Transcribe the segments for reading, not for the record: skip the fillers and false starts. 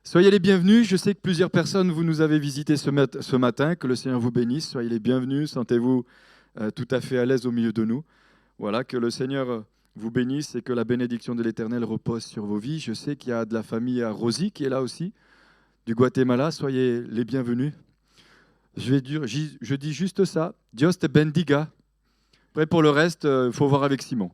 Soyez les bienvenus. Je sais que plusieurs personnes vous nous avez visité ce matin. Que le Seigneur vous bénisse. Soyez les bienvenus. Sentez-vous tout à fait à l'aise au milieu de nous. Voilà, que le Seigneur vous bénisse et que la bénédiction de l'Éternel repose sur vos vies. Je sais qu'il y a de la famille à Rosie qui est là aussi, du Guatemala. Soyez les bienvenus. Je dis juste ça. Dios te bendiga. Après, pour le reste, il faut voir avec Simon.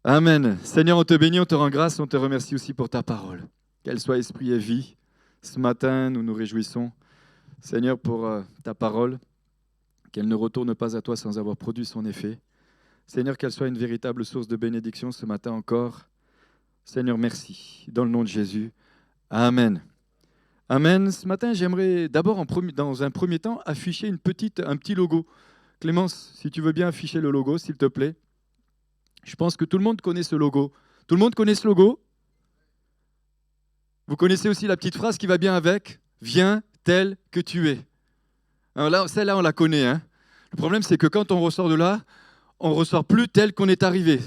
Amen. Seigneur, on te bénit, on te rend grâce, on te remercie aussi pour ta parole. Qu'elle soit esprit et vie. Ce matin, nous nous réjouissons, Seigneur, pour ta parole, qu'elle ne retourne pas à toi sans avoir produit son effet. Seigneur, qu'elle soit une véritable source de bénédiction ce matin encore. Seigneur, merci. Dans le nom de Jésus. Amen. Amen. Ce matin, j'aimerais d'abord, dans un premier temps, afficher un petit logo. Clémence, si tu veux bien afficher le logo, s'il te plaît. Je pense que tout le monde connaît ce logo. Tout le monde connaît ce logo? Vous connaissez aussi la petite phrase qui va bien avec? Viens tel que tu es. Alors là, celle-là, on la connaît. Hein. Le problème, c'est que quand on ressort de là, on ne ressort plus tel qu'on est arrivé.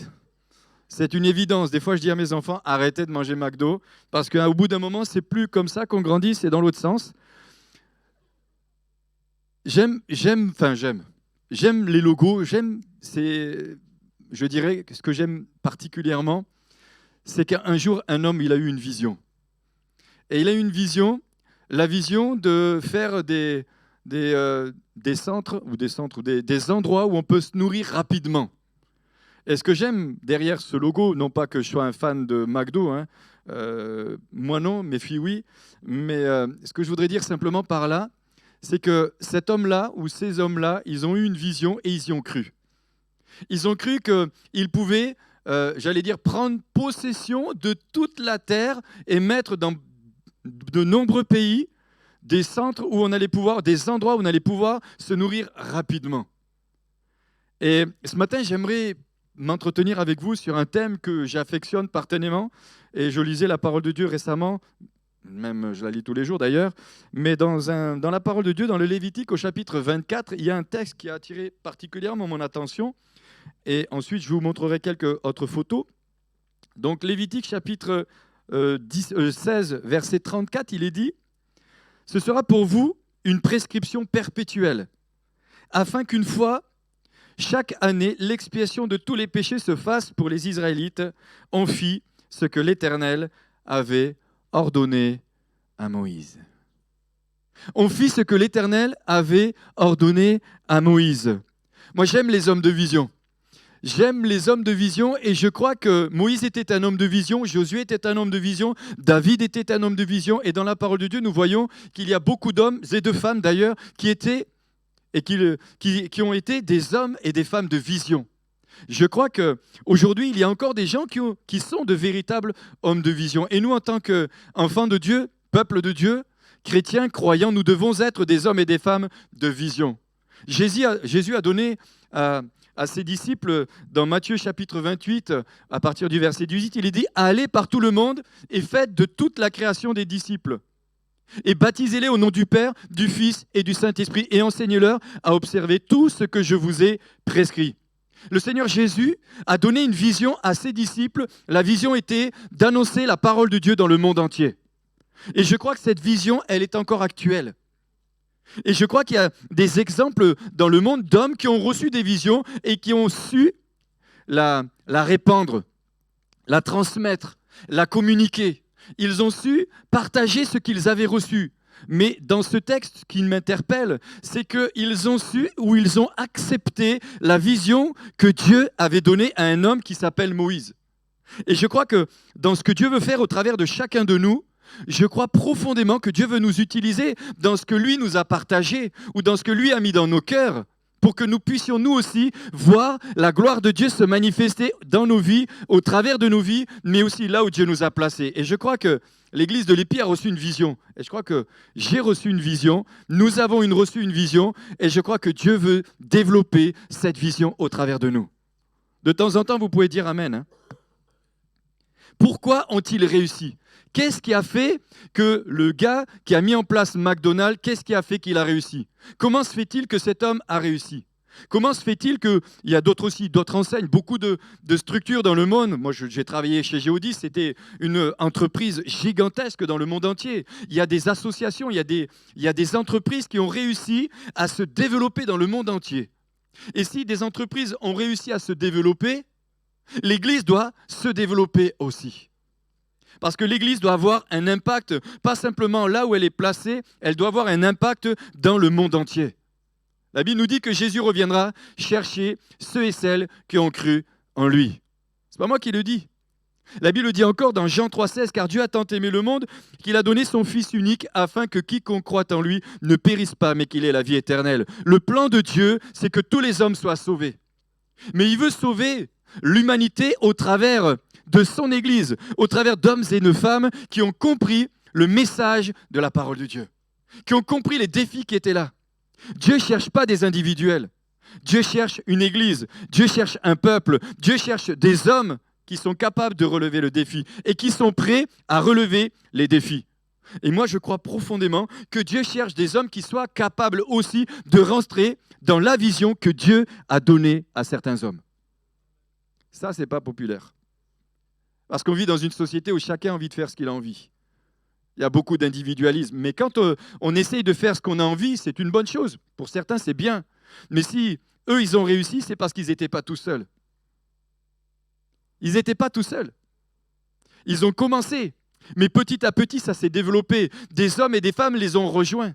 C'est une évidence. Des fois, je dis à mes enfants, arrêtez de manger McDo, parce qu'au bout d'un moment, c'est plus comme ça qu'on grandit, c'est dans l'autre sens. J'aime les logos, je dirais que ce que j'aime particulièrement, c'est qu'un jour, un homme, il a eu une vision. Et il a eu une vision, la vision de faire des centres, des endroits où on peut se nourrir rapidement. Et ce que j'aime derrière ce logo, non pas que je sois un fan de McDo, hein, moi non, mes filles oui, mais ce que je voudrais dire simplement par là, c'est que cet homme-là ou ces hommes-là, ils ont eu une vision et ils y ont cru. Ils ont cru qu'ils pouvaient, prendre possession de toute la terre et mettre dans de nombreux pays des centres où on allait pouvoir, des endroits où on allait pouvoir se nourrir rapidement. Et ce matin, j'aimerais m'entretenir avec vous sur un thème que j'affectionne partennément. Et je lisais la parole de Dieu récemment, même je la lis tous les jours d'ailleurs, mais dans la parole de Dieu, dans le Lévitique au chapitre 24, il y a un texte qui a attiré particulièrement mon attention. Et ensuite, je vous montrerai quelques autres photos. Donc, Lévitique, chapitre 16, verset 34, il est dit « Ce sera pour vous une prescription perpétuelle, afin qu'une fois, chaque année, l'expiation de tous les péchés se fasse pour les Israélites. On fit ce que l'Éternel avait ordonné à Moïse. » On fit ce que l'Éternel avait ordonné à Moïse. Moi, j'aime les hommes de vision. J'aime les hommes de vision et je crois que Moïse était un homme de vision, Josué était un homme de vision, David était un homme de vision. Et dans la parole de Dieu, nous voyons qu'il y a beaucoup d'hommes et de femmes d'ailleurs qui étaient et qui ont été des hommes et des femmes de vision. Je crois qu'aujourd'hui, il y a encore des gens qui sont de véritables hommes de vision. Et nous, en tant qu'enfants de Dieu, peuple de Dieu, chrétiens, croyants, nous devons être des hommes et des femmes de vision. Jésus a donné à ses disciples, dans Matthieu chapitre 28, à partir du verset 18, il est dit « Allez par tout le monde et faites de toute la création des disciples. Et baptisez-les au nom du Père, du Fils et du Saint-Esprit, et enseignez-leur à observer tout ce que je vous ai prescrit. » Le Seigneur Jésus a donné une vision à ses disciples. La vision était d'annoncer la parole de Dieu dans le monde entier. Et je crois que cette vision, elle est encore actuelle. Et je crois qu'il y a des exemples dans le monde d'hommes qui ont reçu des visions et qui ont su la répandre, la transmettre, la communiquer. Ils ont su partager ce qu'ils avaient reçu. Mais dans ce texte qui m'interpelle, c'est qu'ils ont su ou ils ont accepté la vision que Dieu avait donnée à un homme qui s'appelle Moïse. Et je crois que dans ce que Dieu veut faire au travers de chacun de nous, je crois profondément que Dieu veut nous utiliser dans ce que lui nous a partagé ou dans ce que lui a mis dans nos cœurs pour que nous puissions nous aussi voir la gloire de Dieu se manifester dans nos vies, au travers de nos vies, mais aussi là où Dieu nous a placés. Et je crois que l'église de l'Épi a reçu une vision. Et je crois que j'ai reçu une vision, nous avons reçu une vision, et je crois que Dieu veut développer cette vision au travers de nous. De temps en temps, vous pouvez dire Amen. Hein. Pourquoi ont-ils réussi ? Qu'est-ce qui a fait que le gars qui a mis en place McDonald's, qu'est-ce qui a fait qu'il a réussi ? Comment se fait-il que cet homme a réussi ? Comment se fait-il qu'il y a d'autres enseignes, beaucoup de structures dans le monde. Moi, j'ai travaillé chez Géodis, c'était une entreprise gigantesque dans le monde entier. Il y a des associations, il y a des entreprises qui ont réussi à se développer dans le monde entier. Et si des entreprises ont réussi à se développer, l'Église doit se développer aussi. Parce que l'Église doit avoir un impact, pas simplement là où elle est placée, elle doit avoir un impact dans le monde entier. La Bible nous dit que Jésus reviendra chercher ceux et celles qui ont cru en lui. Ce n'est pas moi qui le dis. La Bible dit encore dans Jean 3,16, car Dieu a tant aimé le monde qu'il a donné son Fils unique afin que quiconque croit en lui ne périsse pas, mais qu'il ait la vie éternelle. Le plan de Dieu, c'est que tous les hommes soient sauvés. Mais il veut sauver l'humanité au travers de son Église, au travers d'hommes et de femmes qui ont compris le message de la parole de Dieu, qui ont compris les défis qui étaient là. Dieu ne cherche pas des individuels. Dieu cherche une église. Dieu cherche un peuple. Dieu cherche des hommes qui sont capables de relever le défi et qui sont prêts à relever les défis. Et moi, je crois profondément que Dieu cherche des hommes qui soient capables aussi de rentrer dans la vision que Dieu a donnée à certains hommes. Ça, ce n'est pas populaire. Parce qu'on vit dans une société où chacun a envie de faire ce qu'il a envie. Il y a beaucoup d'individualisme. Mais quand on essaye de faire ce qu'on a envie, c'est une bonne chose. Pour certains, c'est bien. Mais si eux, ils ont réussi, c'est parce qu'ils n'étaient pas tout seuls. Ils n'étaient pas tout seuls. Ils ont commencé. Mais petit à petit, ça s'est développé. Des hommes et des femmes les ont rejoints.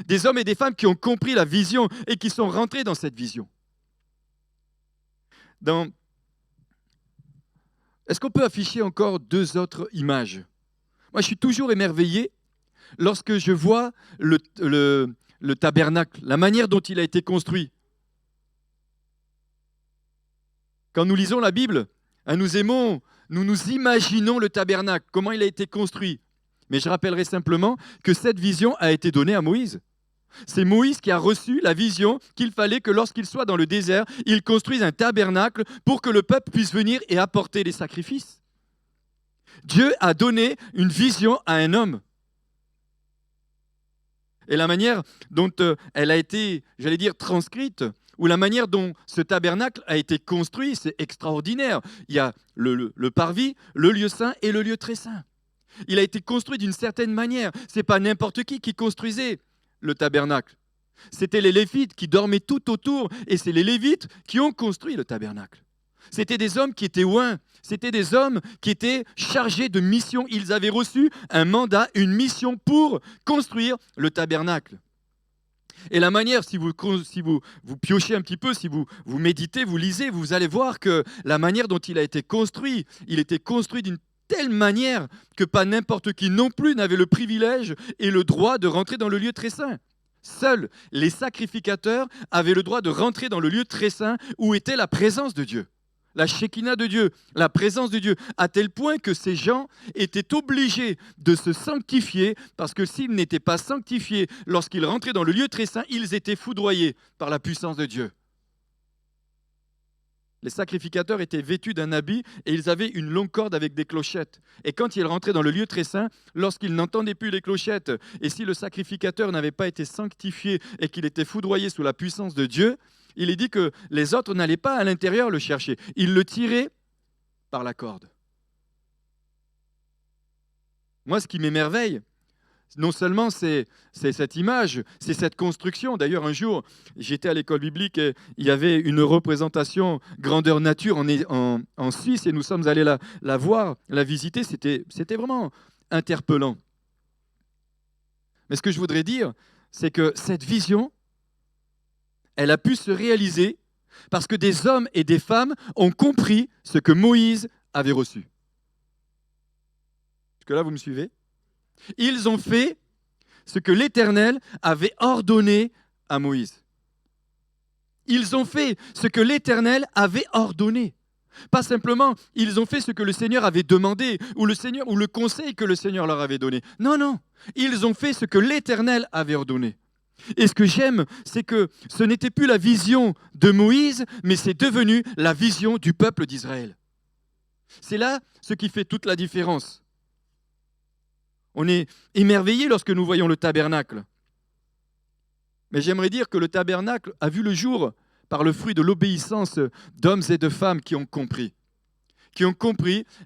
Des hommes et des femmes qui ont compris la vision et qui sont rentrés dans cette vision. Est-ce qu'on peut afficher encore 2 autres images ? Moi, je suis toujours émerveillé lorsque je vois le tabernacle, la manière dont il a été construit. Quand nous lisons la Bible, nous nous imaginons le tabernacle, comment il a été construit. Mais je rappellerai simplement que cette vision a été donnée à Moïse. C'est Moïse qui a reçu la vision qu'il fallait que lorsqu'il soit dans le désert, il construise un tabernacle pour que le peuple puisse venir et apporter les sacrifices. Dieu a donné une vision à un homme. Et la manière dont elle a été, j'allais dire, transcrite, ou la manière dont ce tabernacle a été construit, c'est extraordinaire. Il y a le parvis, le lieu saint et le lieu très saint. Il a été construit d'une certaine manière. Ce n'est pas n'importe qui construisait le tabernacle. C'était les Lévites qui dormaient tout autour, et c'est les Lévites qui ont construit le tabernacle. C'était des hommes qui étaient oints, c'était des hommes qui étaient chargés de mission. Ils avaient reçu un mandat, une mission pour construire le tabernacle. Et la manière, si vous piochez un petit peu, si vous méditez, vous lisez, vous allez voir que la manière dont il a été construit, il était construit d'une telle manière que pas n'importe qui non plus n'avait le privilège et le droit de rentrer dans le lieu très saint. Seuls les sacrificateurs avaient le droit de rentrer dans le lieu très saint où était la présence de Dieu. La Shekinah de Dieu, la présence de Dieu, à tel point que ces gens étaient obligés de se sanctifier, parce que s'ils n'étaient pas sanctifiés lorsqu'ils rentraient dans le lieu très saint, ils étaient foudroyés par la puissance de Dieu. Les sacrificateurs étaient vêtus d'un habit et ils avaient une longue corde avec des clochettes. Et quand ils rentraient dans le lieu très saint, lorsqu'ils n'entendaient plus les clochettes, et si le sacrificateur n'avait pas été sanctifié et qu'il était foudroyé sous la puissance de Dieu, il est dit que les autres n'allaient pas à l'intérieur le chercher. Ils le tiraient par la corde. Moi, ce qui m'émerveille, non seulement c'est cette image, c'est cette construction. D'ailleurs, un jour, j'étais à l'école biblique et il y avait une représentation grandeur nature en Suisse et nous sommes allés la voir, la visiter. C'était vraiment interpellant. Mais ce que je voudrais dire, c'est que cette vision, elle a pu se réaliser parce que des hommes et des femmes ont compris ce que Moïse avait reçu. Est-ce que là, vous me suivez ? Ils ont fait ce que l'Éternel avait ordonné à Moïse. Ils ont fait ce que l'Éternel avait ordonné. Pas simplement, ils ont fait ce que le Seigneur avait demandé ou le conseil que le Seigneur leur avait donné. Non, non, ils ont fait ce que l'Éternel avait ordonné. Et ce que j'aime, c'est que ce n'était plus la vision de Moïse, mais c'est devenu la vision du peuple d'Israël. C'est là ce qui fait toute la différence. On est émerveillé lorsque nous voyons le tabernacle. Mais j'aimerais dire que le tabernacle a vu le jour par le fruit de l'obéissance d'hommes et de femmes qui ont compris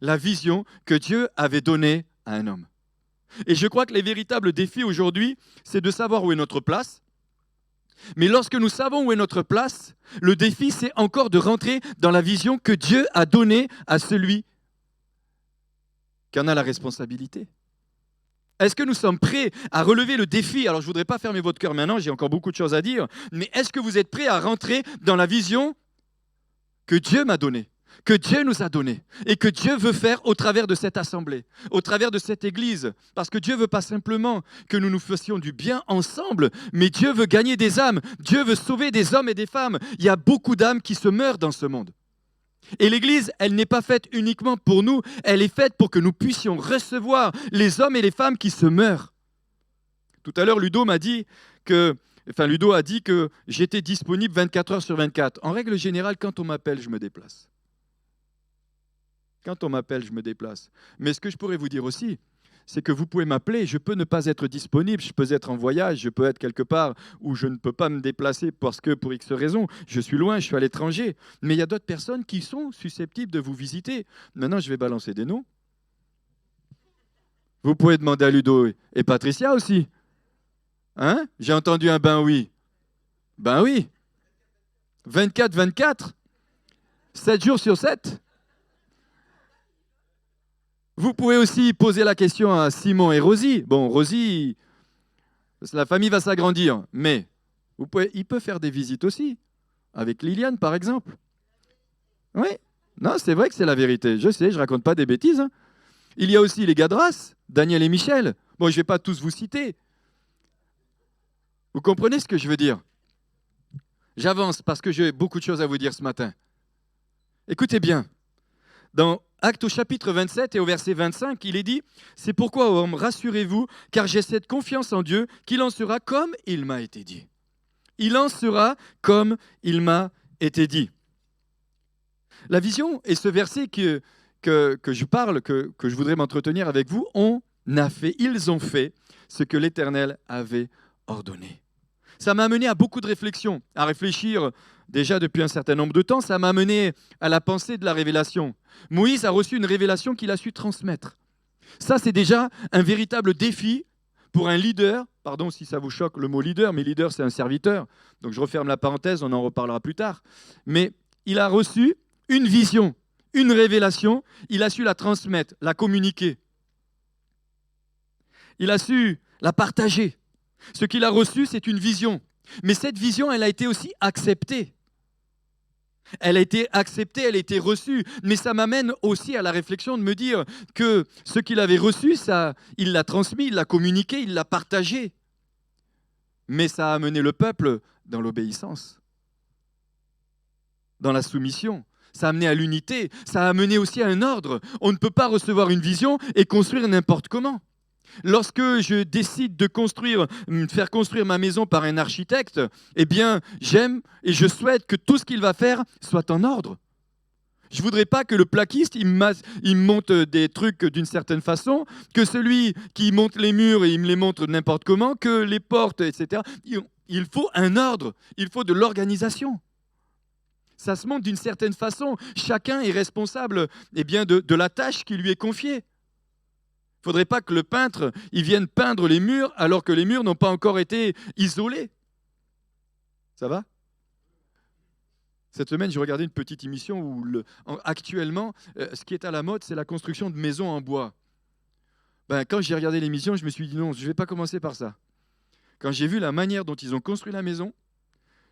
la vision que Dieu avait donnée à un homme. Et je crois que les véritables défis aujourd'hui, c'est de savoir où est notre place. Mais lorsque nous savons où est notre place, le défi, c'est encore de rentrer dans la vision que Dieu a donnée à celui qui en a la responsabilité. Est-ce que nous sommes prêts à relever le défi? Alors, je ne voudrais pas fermer votre cœur maintenant, j'ai encore beaucoup de choses à dire, mais est-ce que vous êtes prêts à rentrer dans la vision que Dieu m'a donnée, que Dieu nous a donnée et que Dieu veut faire au travers de cette assemblée, au travers de cette église? Parce que Dieu ne veut pas simplement que nous nous fassions du bien ensemble, mais Dieu veut gagner des âmes, Dieu veut sauver des hommes et des femmes. Il y a beaucoup d'âmes qui se meurent dans ce monde. Et l'Église, elle n'est pas faite uniquement pour nous, elle est faite pour que nous puissions recevoir les hommes et les femmes qui se meurent. Tout à l'heure, Ludo a dit que j'étais disponible 24 heures sur 24. En règle générale, quand on m'appelle, je me déplace. Quand on m'appelle, je me déplace. Mais ce que je pourrais vous dire aussi, c'est que vous pouvez m'appeler, je peux ne pas être disponible, je peux être en voyage, je peux être quelque part où je ne peux pas me déplacer parce que pour X raisons, je suis loin, je suis à l'étranger. Mais il y a d'autres personnes qui sont susceptibles de vous visiter. Maintenant, je vais balancer des noms. Vous pouvez demander à Ludo et Patricia aussi. Hein? J'ai entendu un ben oui. Ben oui. 24, 7 jours sur 7. Vous pouvez aussi poser la question à Simon et Rosie. Bon, Rosie, la famille va s'agrandir, mais il peut faire des visites aussi, avec Liliane par exemple. Oui, non, c'est vrai que c'est la vérité. Je sais, je ne raconte pas des bêtises. Hein. Il y a aussi les gars de race, Daniel et Michel. Bon, je ne vais pas tous vous citer. Vous comprenez ce que je veux dire? J'avance parce que j'ai beaucoup de choses à vous dire ce matin. Écoutez bien. Dans Actes au chapitre 27 et au verset 25, il est dit « C'est pourquoi, hommes, rassurez-vous, car j'ai cette confiance en Dieu qu'il en sera comme il m'a été dit. » Il en sera comme il m'a été dit. La vision et ce verset que je parle, que je voudrais m'entretenir avec vous, ils ont fait ce que l'Éternel avait ordonné. Ça m'a amené à beaucoup de réflexions, à réfléchir déjà depuis un certain nombre de temps. Ça m'a amené à la pensée de la révélation. Moïse a reçu une révélation qu'il a su transmettre. Ça, c'est déjà un véritable défi pour un leader. Pardon si ça vous choque le mot leader, mais leader, c'est un serviteur. Donc je referme la parenthèse, on en reparlera plus tard. Mais il a reçu une vision, une révélation. Il a su la transmettre, la communiquer. Il a su la partager. Ce qu'il a reçu, c'est une vision. Mais cette vision, elle a été aussi acceptée. Elle a été acceptée, elle a été reçue. Mais ça m'amène aussi à la réflexion de me dire que ce qu'il avait reçu, il l'a transmis, il l'a communiqué, il l'a partagé. Mais ça a amené le peuple dans l'obéissance, dans la soumission. Ça a amené à l'unité, ça a amené aussi à un ordre. On ne peut pas recevoir une vision et construire n'importe comment. Lorsque je décide de faire construire ma maison par un architecte, eh bien, j'aime et je souhaite que tout ce qu'il va faire soit en ordre. Je ne voudrais pas que le plaquiste, il monte des trucs d'une certaine façon, que celui qui monte les murs, il me les montre n'importe comment, que les portes, etc. Il faut un ordre, il faut de l'organisation. Ça se monte d'une certaine façon. Chacun est responsable de la tâche qui lui est confiée. Il ne faudrait pas que le peintre vienne peindre les murs alors que les murs n'ont pas encore été isolés. Ça va? Cette semaine, j'ai regardé une petite émission où actuellement, ce qui est à la mode, c'est la construction de maisons en bois. Quand j'ai regardé l'émission, je me suis dit non, je ne vais pas commencer par ça. Quand j'ai vu la manière dont ils ont construit la maison,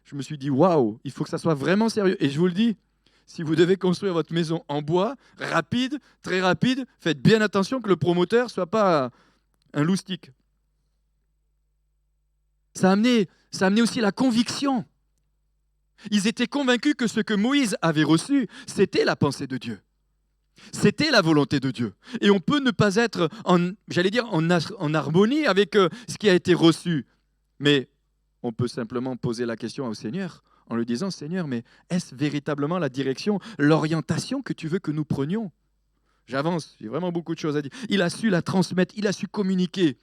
je me suis dit waouh, il faut que ça soit vraiment sérieux. Et je vous le dis, si vous devez construire votre maison en bois, rapide, très rapide, faites bien attention que le promoteur ne soit pas un loustic. Ça a amené aussi la conviction. Ils étaient convaincus que ce que Moïse avait reçu, c'était la pensée de Dieu. C'était la volonté de Dieu. Et on peut ne pas être en harmonie avec ce qui a été reçu. Mais on peut simplement poser la question au Seigneur en lui disant « Seigneur, mais est-ce véritablement la direction, l'orientation que tu veux que nous prenions ?» J'avance, j'ai vraiment beaucoup de choses à dire. Il a su la transmettre, il a su communiquer.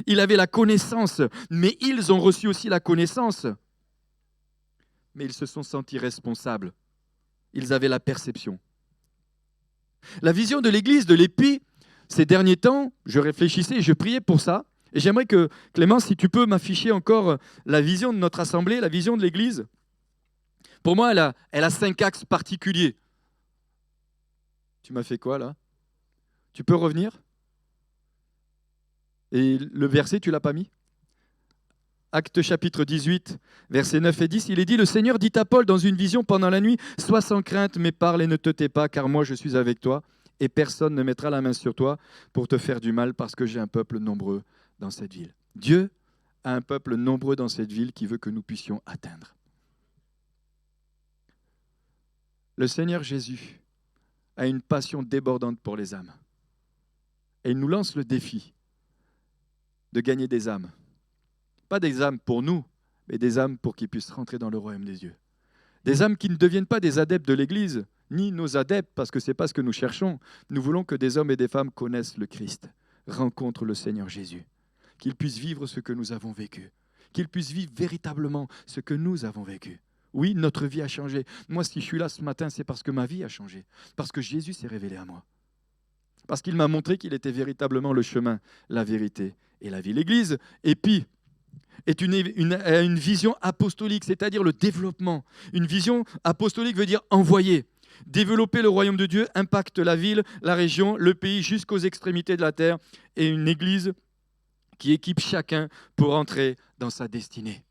Il avait la connaissance, mais ils ont reçu aussi la connaissance mais ils se sont sentis responsables. Ils avaient la perception. La vision de l'Église, de l'Épi, ces derniers temps, je réfléchissais et je priais pour ça. Et j'aimerais que, Clément, si tu peux m'afficher encore la vision de notre assemblée, la vision de l'Église. Pour moi, elle a 5 axes particuliers. Tu m'as fait quoi là? Tu peux revenir? Et le verset, tu ne l'as pas mis? Actes chapitre 18, versets 9 et 10, il est dit, le Seigneur dit à Paul dans une vision pendant la nuit, sois sans crainte, mais parle et ne te tais pas, car moi je suis avec toi, et personne ne mettra la main sur toi pour te faire du mal, parce que j'ai un peuple nombreux dans cette ville. Dieu a un peuple nombreux dans cette ville qui veut que nous puissions atteindre. Le Seigneur Jésus a une passion débordante pour les âmes. Et il nous lance le défi de gagner des âmes. Pas des âmes pour nous, mais des âmes pour qu'ils puissent rentrer dans le royaume des dieux. Des âmes qui ne deviennent pas des adeptes de l'Église, ni nos adeptes, parce que ce n'est pas ce que nous cherchons. Nous voulons que des hommes et des femmes connaissent le Christ, rencontrent le Seigneur Jésus, qu'ils puissent vivre ce que nous avons vécu, qu'ils puissent vivre véritablement ce que nous avons vécu. Oui, notre vie a changé. Moi, si je suis là ce matin, c'est parce que ma vie a changé, parce que Jésus s'est révélé à moi, parce qu'il m'a montré qu'il était véritablement le chemin, la vérité et la vie. L'Église, et puis, est une vision apostolique, c'est-à-dire le développement. Une vision apostolique veut dire envoyer. Développer le royaume de Dieu impacte la ville, la région, le pays, jusqu'aux extrémités de la terre. Et une église qui équipe chacun pour entrer dans sa destinée.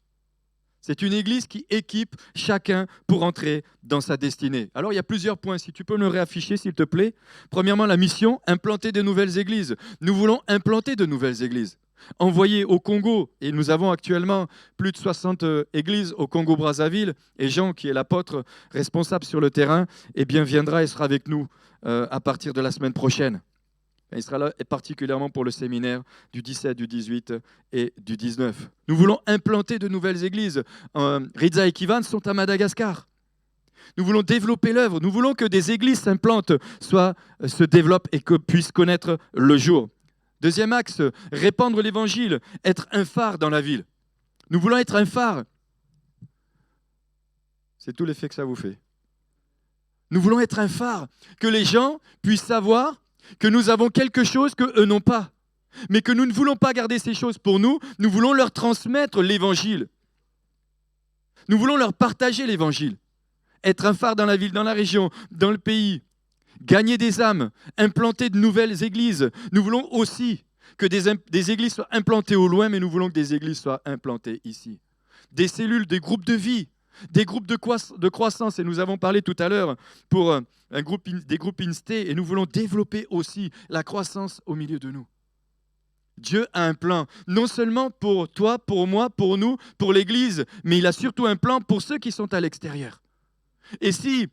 C'est une église qui équipe chacun pour entrer dans sa destinée. Alors il y a plusieurs points, si tu peux me le réafficher s'il te plaît. Premièrement, la mission, implanter de nouvelles églises. Nous voulons implanter de nouvelles églises. Envoyé au Congo, et nous avons actuellement plus de 60 églises au Congo-Brazzaville, et Jean, qui est l'apôtre responsable sur le terrain, eh bien, viendra et sera avec nous à partir de la semaine prochaine. Il sera là particulièrement pour le séminaire du 17, du 18 et du 19. Nous voulons implanter de nouvelles églises. Ritza et Kivan sont à Madagascar. Nous voulons développer l'œuvre. Nous voulons que des églises s'implantent, se développent et que puissent connaître le jour. Deuxième axe, répandre l'évangile, être un phare dans la ville. Nous voulons être un phare. C'est tout l'effet que ça vous fait. Nous voulons être un phare, que les gens puissent savoir que nous avons quelque chose qu'eux n'ont pas. Mais que nous ne voulons pas garder ces choses pour nous, nous voulons leur transmettre l'évangile. Nous voulons leur partager l'évangile. Être un phare dans la ville, dans la région, dans le pays. Gagner des âmes, implanter de nouvelles églises. Nous voulons aussi que des églises soient implantées au loin, mais nous voulons que des églises soient implantées ici. Des cellules, des groupes de vie, des groupes de croissance. Et nous avons parlé tout à l'heure pour des groupes Insté, et nous voulons développer aussi la croissance au milieu de nous. Dieu a un plan, non seulement pour toi, pour moi, pour nous, pour l'Église, mais il a surtout un plan pour ceux qui sont à l'extérieur. Et si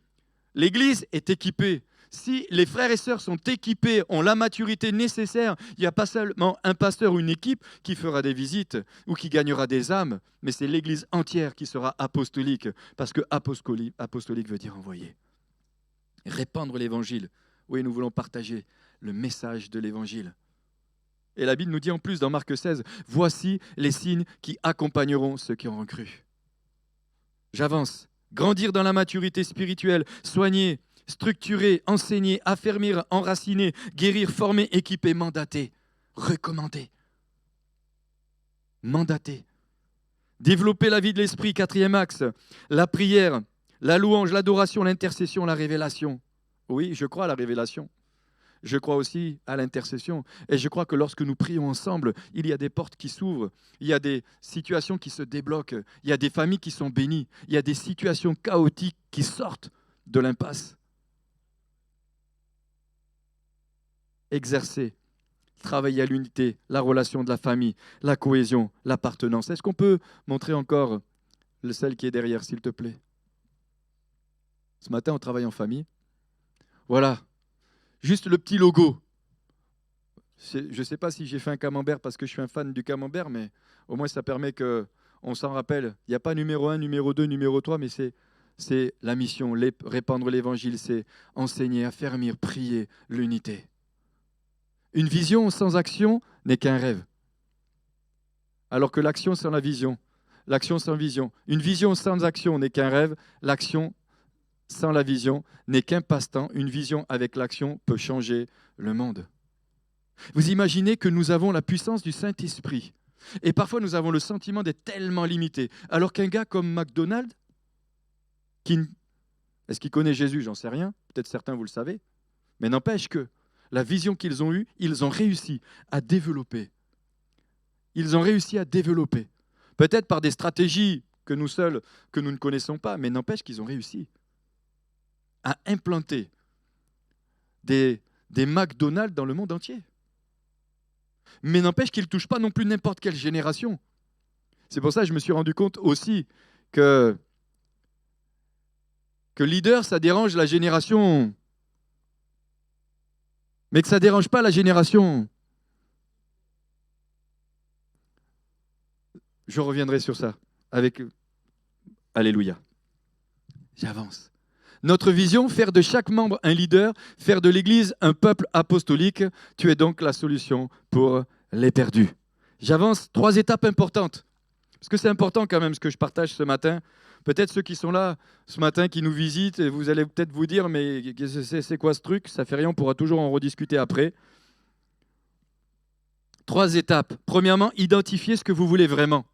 l'Église est équipée, si les frères et sœurs sont équipés, ont la maturité nécessaire, il n'y a pas seulement un pasteur ou une équipe qui fera des visites ou qui gagnera des âmes, mais c'est l'Église entière qui sera apostolique, parce que apostolique veut dire envoyer. Répandre l'Évangile. Oui, nous voulons partager le message de l'Évangile. Et la Bible nous dit en plus dans Marc 16, « Voici les signes qui accompagneront ceux qui auront cru. » J'avance. Grandir dans la maturité spirituelle, soigner, structurer, enseigner, affermir, enraciner, guérir, former, équiper, mandater, recommander. Mandater. Développer la vie de l'esprit, quatrième axe. La prière, la louange, l'adoration, l'intercession, la révélation. Oui, je crois à la révélation. Je crois aussi à l'intercession. Et je crois que lorsque nous prions ensemble, il y a des portes qui s'ouvrent, il y a des situations qui se débloquent, il y a des familles qui sont bénies, il y a des situations chaotiques qui sortent de l'impasse. Exercer, travailler à l'unité, la relation de la famille, la cohésion, l'appartenance. Est-ce qu'on peut montrer encore celle qui est derrière, s'il te plaît? Ce matin, on travaille en famille. Voilà. Juste le petit logo. Je ne sais pas si j'ai fait un camembert parce que je suis un fan du camembert, mais au moins ça permet qu'on s'en rappelle. Il n'y a pas numéro 1, numéro 2, numéro 3, mais c'est la mission, répandre l'évangile, c'est enseigner, affermir, prier, l'unité. Une vision sans action n'est qu'un rêve. Alors que l'action sans la vision l'action sans vision. Une vision sans action n'est qu'un rêve, l'action sans la vision n'est qu'un passe-temps. Une vision avec l'action peut changer le monde. Vous imaginez que nous avons la puissance du Saint-Esprit. Et parfois, nous avons le sentiment d'être tellement limités. Alors qu'un gars comme McDonald, est-ce qu'il connaît Jésus? J'en sais rien. Peut-être certains, vous le savez. Mais n'empêche que la vision qu'ils ont eue, ils ont réussi à développer. Ils ont réussi à développer. Peut-être par des stratégies que nous seuls, que nous ne connaissons pas, mais n'empêche qu'ils ont réussi à implanter des McDonald's dans le monde entier. Mais n'empêche qu'ils ne touchent pas non plus n'importe quelle génération. C'est pour ça que je me suis rendu compte aussi que leader, ça dérange la génération, mais que ça ne dérange pas la génération. Je reviendrai sur ça avec Alléluia. J'avance. Notre vision, faire de chaque membre un leader, faire de l'Église un peuple apostolique, tu es donc la solution pour les perdus. J'avance, 3 étapes importantes, parce que c'est important quand même ce que je partage ce matin. Peut-être ceux qui sont là ce matin, qui nous visitent, et vous allez peut-être vous dire, mais c'est quoi ce truc? Ça fait rien, on pourra toujours en rediscuter après. 3 étapes. Premièrement, identifier ce que vous voulez vraiment.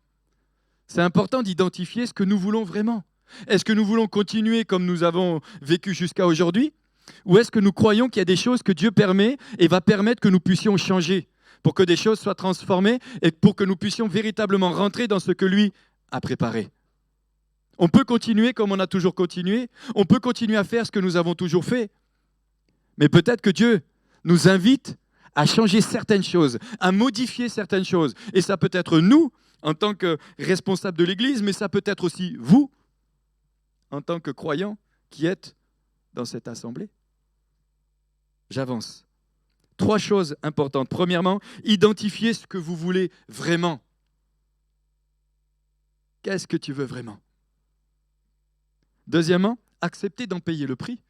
C'est important d'identifier ce que nous voulons vraiment. Est-ce que nous voulons continuer comme nous avons vécu jusqu'à aujourd'hui? Ou est-ce que nous croyons qu'il y a des choses que Dieu permet et va permettre que nous puissions changer pour que des choses soient transformées et pour que nous puissions véritablement rentrer dans ce que lui a préparé? On peut continuer comme on a toujours continué. On peut continuer à faire ce que nous avons toujours fait. Mais peut-être que Dieu nous invite à changer certaines choses, à modifier certaines choses. Et ça peut être nous, en tant que responsables de l'Église, mais ça peut être aussi vous, en tant que croyants qui êtes dans cette assemblée. J'avance. 3 choses importantes. Premièrement, identifiez ce que vous voulez vraiment. Qu'est-ce que tu veux vraiment? Deuxièmement, acceptez d'en payer le prix.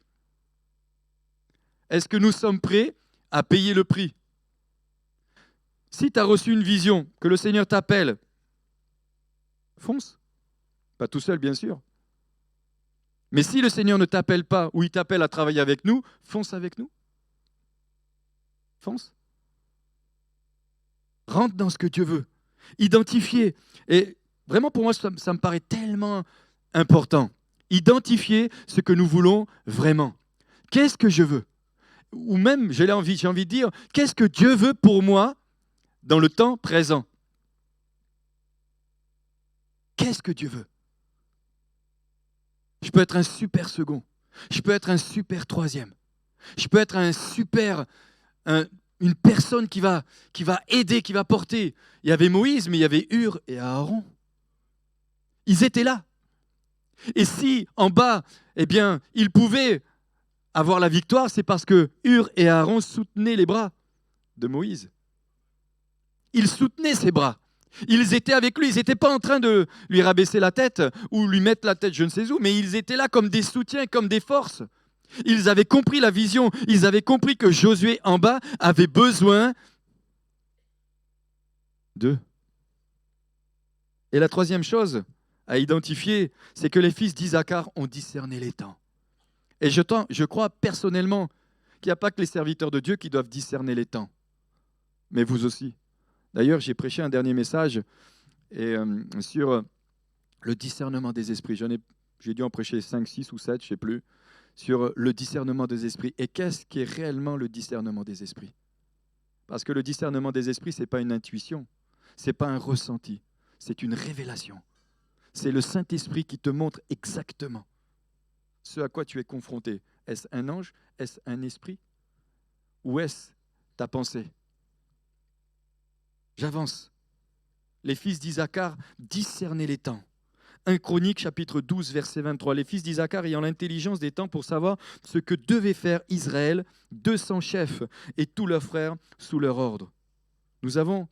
Est-ce que nous sommes prêts à payer le prix? Si tu as reçu une vision, que le Seigneur t'appelle, fonce. Pas tout seul, bien sûr. Mais si le Seigneur ne t'appelle pas ou il t'appelle à travailler avec nous, fonce avec nous. Fonce. Rentre dans ce que Dieu veut. Identifier. Et vraiment, pour moi, ça me paraît tellement important. Identifier ce que nous voulons vraiment. Qu'est-ce que je veux? Ou même, j'ai envie de dire, qu'est-ce que Dieu veut pour moi dans le temps présent? Qu'est-ce que Dieu veut? Je peux être un super second. Je peux être un super troisième. Je peux être une personne qui va aider, qui va porter. Il y avait Moïse, mais il y avait Hur et Aaron. Ils étaient là. Et si en bas, eh bien, ils pouvaient avoir la victoire, c'est parce que Hur et Aaron soutenaient les bras de Moïse. Ils soutenaient ses bras. Ils étaient avec lui. Ils n'étaient pas en train de lui rabaisser la tête ou lui mettre la tête je ne sais où, mais ils étaient là comme des soutiens, comme des forces. Ils avaient compris la vision. Ils avaient compris que Josué en bas avait besoin d'eux. Et la troisième chose à identifier, c'est que les fils d'Isaacar ont discerné les temps. Et je crois personnellement qu'il n'y a pas que les serviteurs de Dieu qui doivent discerner les temps, mais vous aussi. D'ailleurs, j'ai prêché un dernier message sur le discernement des esprits. J'ai dû en prêcher 5, 6 ou 7, je ne sais plus, sur le discernement des esprits. Et qu'est-ce qui est réellement le discernement des esprits? Parce que le discernement des esprits, ce n'est pas une intuition, ce n'est pas un ressenti, c'est une révélation. C'est le Saint-Esprit qui te montre exactement ce à quoi tu es confronté. Est-ce un ange? Est-ce un esprit? Ou est-ce ta pensée? J'avance. Les fils d'Isaacar discernaient les temps. 1 Chronique, chapitre 12, verset 23. Les fils d'Isaacar ayant l'intelligence des temps pour savoir ce que devait faire Israël, 200 chefs et tous leurs frères sous leur ordre. Nous avons,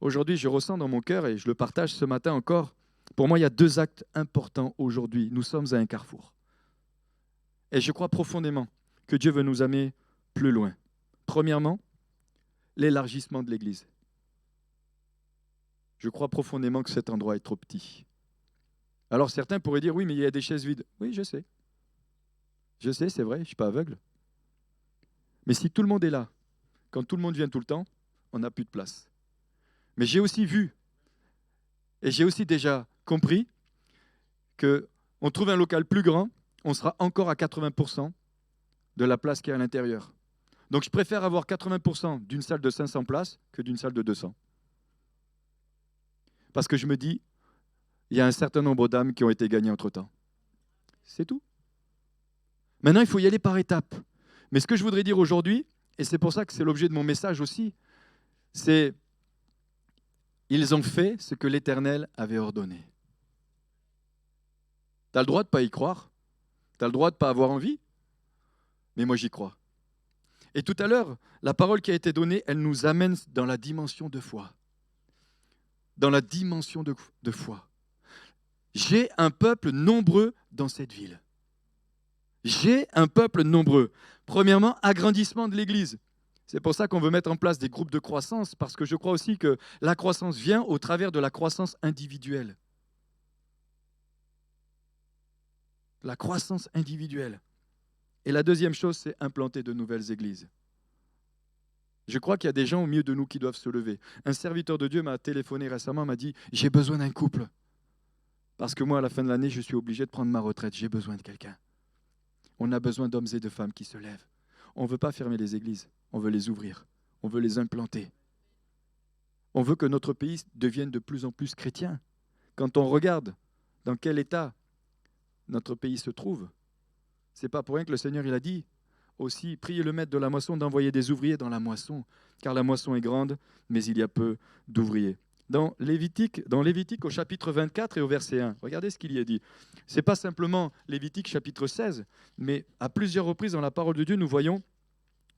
aujourd'hui, je ressens dans mon cœur, et je le partage ce matin encore, pour moi, il y a 2 actes importants aujourd'hui. Nous sommes à un carrefour. Et je crois profondément que Dieu veut nous amener plus loin. Premièrement, l'élargissement de l'Église. Je crois profondément que cet endroit est trop petit. Alors certains pourraient dire, oui, mais il y a des chaises vides. Oui, je sais. Je sais, c'est vrai, je ne suis pas aveugle. Mais si tout le monde est là, quand tout le monde vient tout le temps, on n'a plus de place. Mais j'ai aussi vu, et j'ai aussi déjà compris, qu'on trouve un local plus grand, on sera encore à 80% de la place qui est à l'intérieur. Donc je préfère avoir 80% d'une salle de 500 places que d'une salle de 200. Parce que je me dis, il y a un certain nombre d'âmes qui ont été gagnées entre-temps. C'est tout. Maintenant, il faut y aller par étapes. Mais ce que je voudrais dire aujourd'hui, et c'est pour ça que c'est l'objet de mon message aussi, c'est ils ont fait ce que l'Éternel avait ordonné. Tu as le droit de ne pas y croire, tu as le droit de ne pas avoir envie, mais moi j'y crois. Et tout à l'heure, la parole qui a été donnée, elle nous amène dans la dimension de foi. Dans la dimension de foi. J'ai un peuple nombreux dans cette ville. J'ai un peuple nombreux. Premièrement, agrandissement de l'Église. C'est pour ça qu'on veut mettre en place des groupes de croissance, parce que je crois aussi que la croissance vient au travers de la croissance individuelle. La croissance individuelle. Et la deuxième chose, c'est implanter de nouvelles églises. Je crois qu'il y a des gens au milieu de nous qui doivent se lever. Un serviteur de Dieu m'a téléphoné récemment, m'a dit « J'ai besoin d'un couple. Parce que moi, à la fin de l'année, je suis obligé de prendre ma retraite. J'ai besoin de quelqu'un. » On a besoin d'hommes et de femmes qui se lèvent. On ne veut pas fermer les églises, on veut les ouvrir, on veut les implanter. On veut que notre pays devienne de plus en plus chrétien. Quand on regarde dans quel état notre pays se trouve, ce n'est pas pour rien que le Seigneur il a dit aussi, priez le maître de la moisson d'envoyer des ouvriers dans la moisson, car la moisson est grande, mais il y a peu d'ouvriers. Dans Lévitique au chapitre 24 et au verset 1, regardez ce qu'il y est dit. Ce n'est pas simplement Lévitique chapitre 16, mais à plusieurs reprises dans la parole de Dieu, nous voyons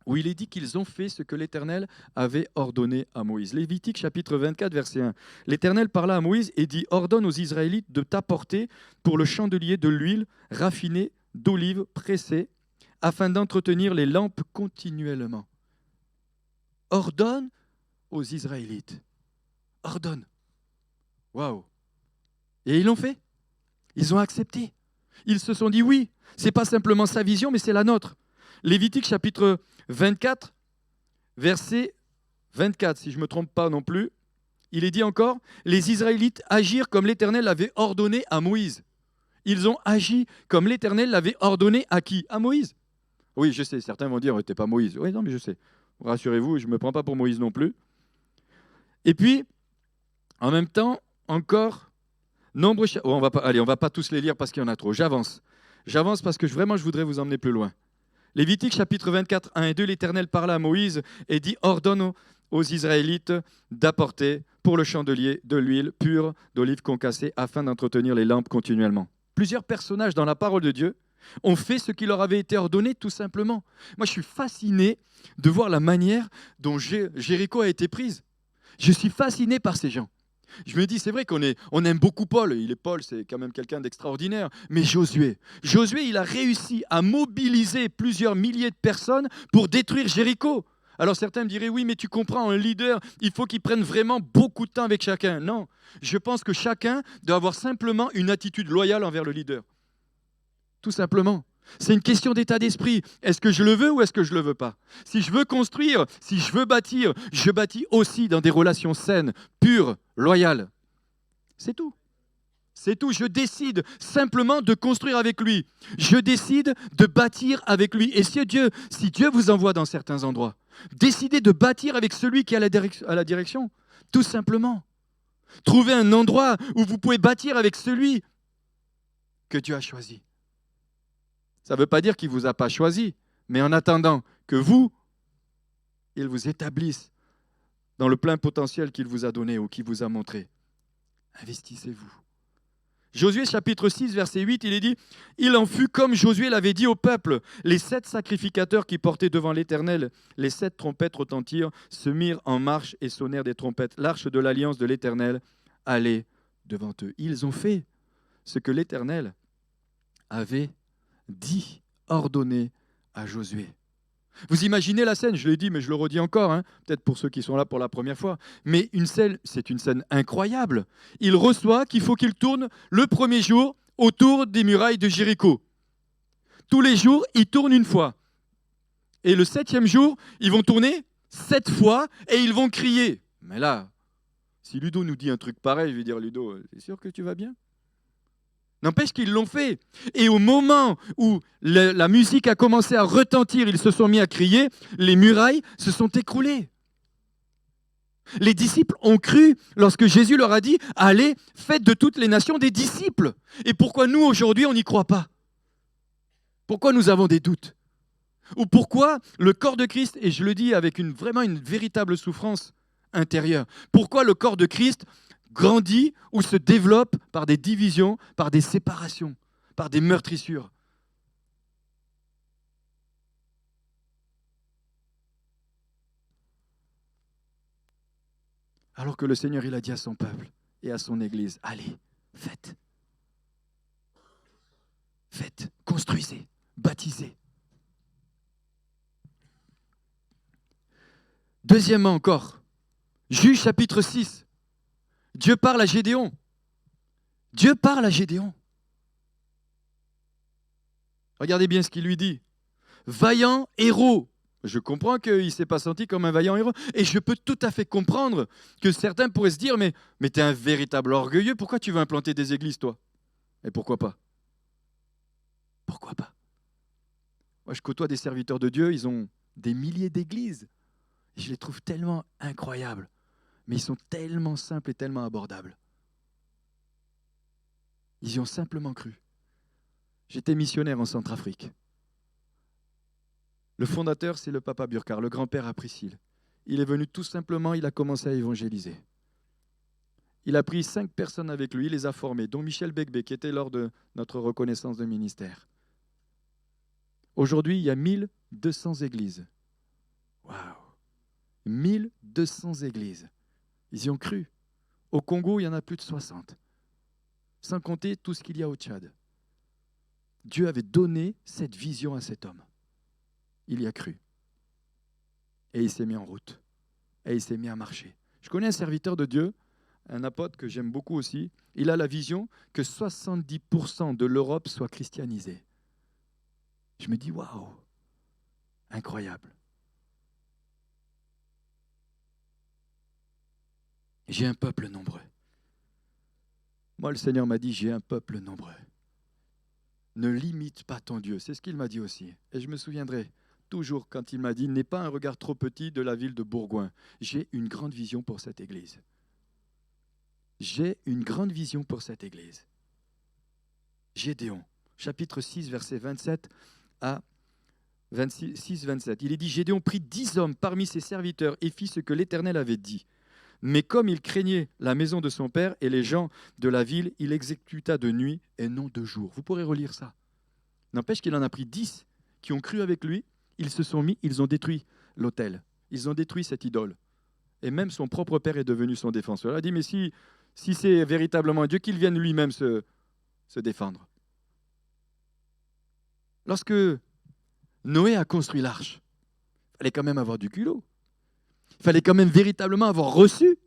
où il est dit qu'ils ont fait ce que l'Éternel avait ordonné à Moïse. Lévitique chapitre 24, verset 1. L'Éternel parla à Moïse et dit, ordonne aux Israélites de t'apporter pour le chandelier de l'huile raffinée d'olive pressée, afin d'entretenir les lampes continuellement. Ordonne aux Israélites. Ordonne. Waouh. Et ils l'ont fait. Ils ont accepté. Ils se sont dit oui. Ce n'est pas simplement sa vision, mais c'est la nôtre. Lévitique chapitre 24, verset 24, si je ne me trompe pas non plus. Il est dit encore, les Israélites agirent comme l'Éternel l'avait ordonné à Moïse. Ils ont agi comme l'Éternel l'avait ordonné à qui? À Moïse. Oui, je sais, certains vont dire, t'es pas Moïse. Oui, non, mais je sais. Rassurez-vous, je ne me prends pas pour Moïse non plus. Et puis, en même temps, encore, on va pas tous les lire parce qu'il y en a trop. J'avance parce que vraiment, je voudrais vous emmener plus loin. Lévitique chapitre 24, 1 et 2, l'Éternel parla à Moïse et dit, ordonne aux Israélites d'apporter pour le chandelier de l'huile pure d'olive concassée afin d'entretenir les lampes continuellement. Plusieurs personnages dans la parole de Dieu ont fait ce qui leur avait été ordonné tout simplement. Moi, je suis fasciné de voir la manière dont Jéricho a été prise. Je suis fasciné par ces gens. Je me dis, c'est vrai on aime beaucoup Paul. Paul, c'est quand même quelqu'un d'extraordinaire. Mais Josué, il a réussi à mobiliser plusieurs milliers de personnes pour détruire Jéricho. Alors certains me diraient, oui, mais tu comprends, un leader, il faut qu'il prenne vraiment beaucoup de temps avec chacun. Non, je pense que chacun doit avoir simplement une attitude loyale envers le leader. Tout simplement. C'est une question d'état d'esprit. Est-ce que je le veux ou est-ce que je ne le veux pas? Si je veux construire, si je veux bâtir, je bâtis aussi dans des relations saines, pures, loyales. C'est tout. C'est tout. Je décide simplement de construire avec lui. Je décide de bâtir avec lui. Et si Dieu vous envoie dans certains endroits, décidez de bâtir avec celui qui est à la direction. Tout simplement. Trouvez un endroit où vous pouvez bâtir avec celui que Dieu a choisi. Ça ne veut pas dire qu'il ne vous a pas choisi, mais en attendant que il vous établisse dans le plein potentiel qu'il vous a donné ou qu'il vous a montré. Investissez-vous. Josué chapitre 6, verset 8, il est dit « Il en fut comme Josué l'avait dit au peuple. Les 7 sacrificateurs qui portaient devant l'Éternel, les 7 trompettes retentirent, se mirent en marche et sonnèrent des trompettes. L'arche de l'alliance de l'Éternel allait devant eux. » Ils ont fait ce que l'Éternel avait dit, ordonné à Josué. Vous imaginez la scène, je l'ai dit, mais je le redis encore, hein, peut-être pour ceux qui sont là pour la première fois, mais c'est une scène incroyable. Il reçoit qu'il faut qu'il tourne le premier jour autour des murailles de Jéricho. Tous les jours, il tourne une fois. Et le 7e jour, ils vont tourner 7 fois et ils vont crier. Mais là, si Ludo nous dit un truc pareil, je vais dire, Ludo, c'est sûr que tu vas bien? N'empêche qu'ils l'ont fait. Et au moment où la musique a commencé à retentir, ils se sont mis à crier, les murailles se sont écroulées. Les disciples ont cru lorsque Jésus leur a dit « Allez, faites de toutes les nations des disciples ». Et pourquoi nous, aujourd'hui, on n'y croit pas? Pourquoi nous avons des doutes? Ou pourquoi le corps de Christ, et je le dis avec vraiment une véritable souffrance intérieure, pourquoi le corps de Christ grandit ou se développe par des divisions, par des séparations, par des meurtrissures? Alors que le Seigneur, il a dit à son peuple et à son Église, allez, faites, construisez, baptisez. Deuxièmement encore, Juge chapitre 6, Dieu parle à Gédéon. Dieu parle à Gédéon. Regardez bien ce qu'il lui dit. Vaillant héros. Je comprends qu'il ne s'est pas senti comme un vaillant héros. Et je peux tout à fait comprendre que certains pourraient se dire, mais tu es un véritable orgueilleux, pourquoi tu veux implanter des églises, toi? Et pourquoi pas? Pourquoi pas? Moi, je côtoie des serviteurs de Dieu, ils ont des milliers d'églises. Et je les trouve tellement incroyables. Mais ils sont tellement simples et tellement abordables. Ils y ont simplement cru. J'étais missionnaire en Centrafrique. Le fondateur, c'est le papa Burkar, le grand-père à Priscille. Il est venu tout simplement, il a commencé à évangéliser. Il a pris 5 personnes avec lui, il les a formées, dont Michel Begbé, qui était lors de notre reconnaissance de ministère. Aujourd'hui, il y a 1200 églises. Waouh! 1200 églises. Ils y ont cru. Au Congo, il y en a plus de 60. Sans compter tout ce qu'il y a au Tchad. Dieu avait donné cette vision à cet homme. Il y a cru. Et il s'est mis en route. Et il s'est mis à marcher. Je connais un serviteur de Dieu, un apôtre que j'aime beaucoup aussi. Il a la vision que 70% de l'Europe soit christianisée. Je me dis, waouh, incroyable. J'ai un peuple nombreux. Moi, le Seigneur m'a dit, j'ai un peuple nombreux. Ne limite pas ton Dieu. C'est ce qu'il m'a dit aussi. Et je me souviendrai toujours quand il m'a dit, n'aie pas un regard trop petit de la ville de Bourgoin. J'ai une grande vision pour cette église. J'ai une grande vision pour cette église. Gédéon, chapitre 6, verset 27 à 26-27. Il est dit, Gédéon prit 10 hommes parmi ses serviteurs et fit ce que l'Éternel avait dit. Mais comme il craignait la maison de son père et les gens de la ville, il exécuta de nuit et non de jour. Vous pourrez relire ça. N'empêche qu'il en a pris 10 qui ont cru avec lui. Ils se sont mis, ils ont détruit l'autel. Ils ont détruit cette idole. Et même son propre père est devenu son défenseur. Il a dit, mais si c'est véritablement Dieu, qu'il vienne lui-même se défendre. Lorsque Noé a construit l'arche, il fallait quand même avoir du culot. Il fallait quand même véritablement avoir reçu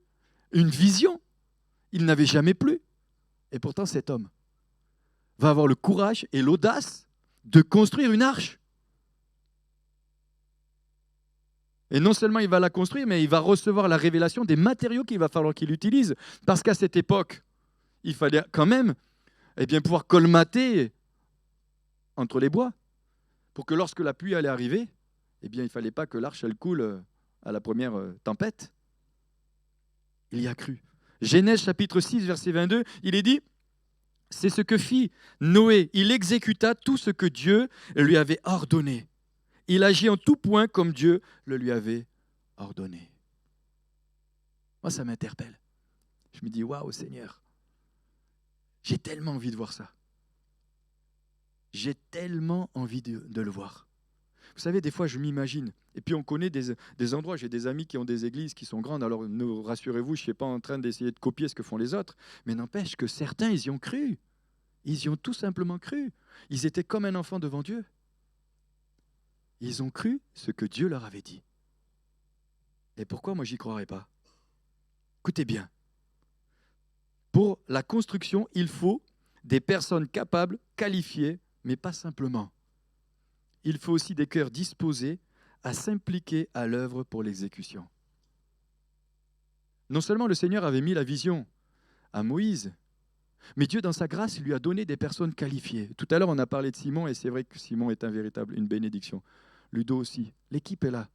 une vision. Il n'avait jamais plu. Et pourtant, cet homme va avoir le courage et l'audace de construire une arche. Et non seulement il va la construire, mais il va recevoir la révélation des matériaux qu'il va falloir qu'il utilise. Parce qu'à cette époque, il fallait quand même pouvoir colmater entre les bois pour que lorsque la pluie allait arriver, il ne fallait pas que l'arche elle coule à la première tempête. Il y a cru. Genèse chapitre 6, verset 22, il est dit, c'est ce que fit Noé. Il exécuta tout ce que Dieu lui avait ordonné. Il agit en tout point comme Dieu le lui avait ordonné. Moi, ça m'interpelle. Je me dis, waouh, Seigneur, j'ai tellement envie de voir ça. J'ai tellement envie de le voir. Vous savez, des fois, je m'imagine, et puis on connaît des endroits, j'ai des amis qui ont des églises qui sont grandes, alors rassurez-vous, je ne suis pas en train d'essayer de copier ce que font les autres, mais n'empêche que certains, ils y ont cru. Ils y ont tout simplement cru. Ils étaient comme un enfant devant Dieu. Ils ont cru ce que Dieu leur avait dit. Et pourquoi moi, j'y croirais pas? Écoutez bien. Pour la construction, il faut des personnes capables, qualifiées, mais pas simplement. Il faut aussi des cœurs disposés à s'impliquer à l'œuvre pour l'exécution. Non seulement le Seigneur avait mis la vision à Moïse, mais Dieu, dans sa grâce, lui a donné des personnes qualifiées. Tout à l'heure, on a parlé de Simon, et c'est vrai que Simon est une bénédiction. Ludo aussi. L'équipe est là.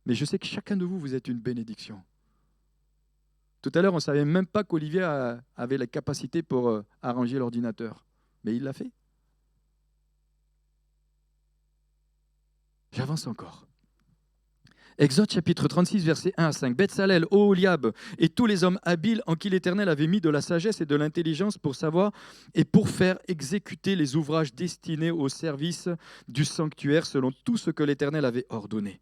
Mais je sais que chacun de vous, vous êtes une bénédiction. Tout à l'heure, on ne savait même pas qu'Olivier avait la capacité pour arranger l'ordinateur. Mais il l'a fait. J'avance encore. Exode chapitre 36, versets 1 à 5. Betsalel, Oholiab et tous les hommes habiles en qui l'Éternel avait mis de la sagesse et de l'intelligence pour savoir et pour faire exécuter les ouvrages destinés au service du sanctuaire selon tout ce que l'Éternel avait ordonné.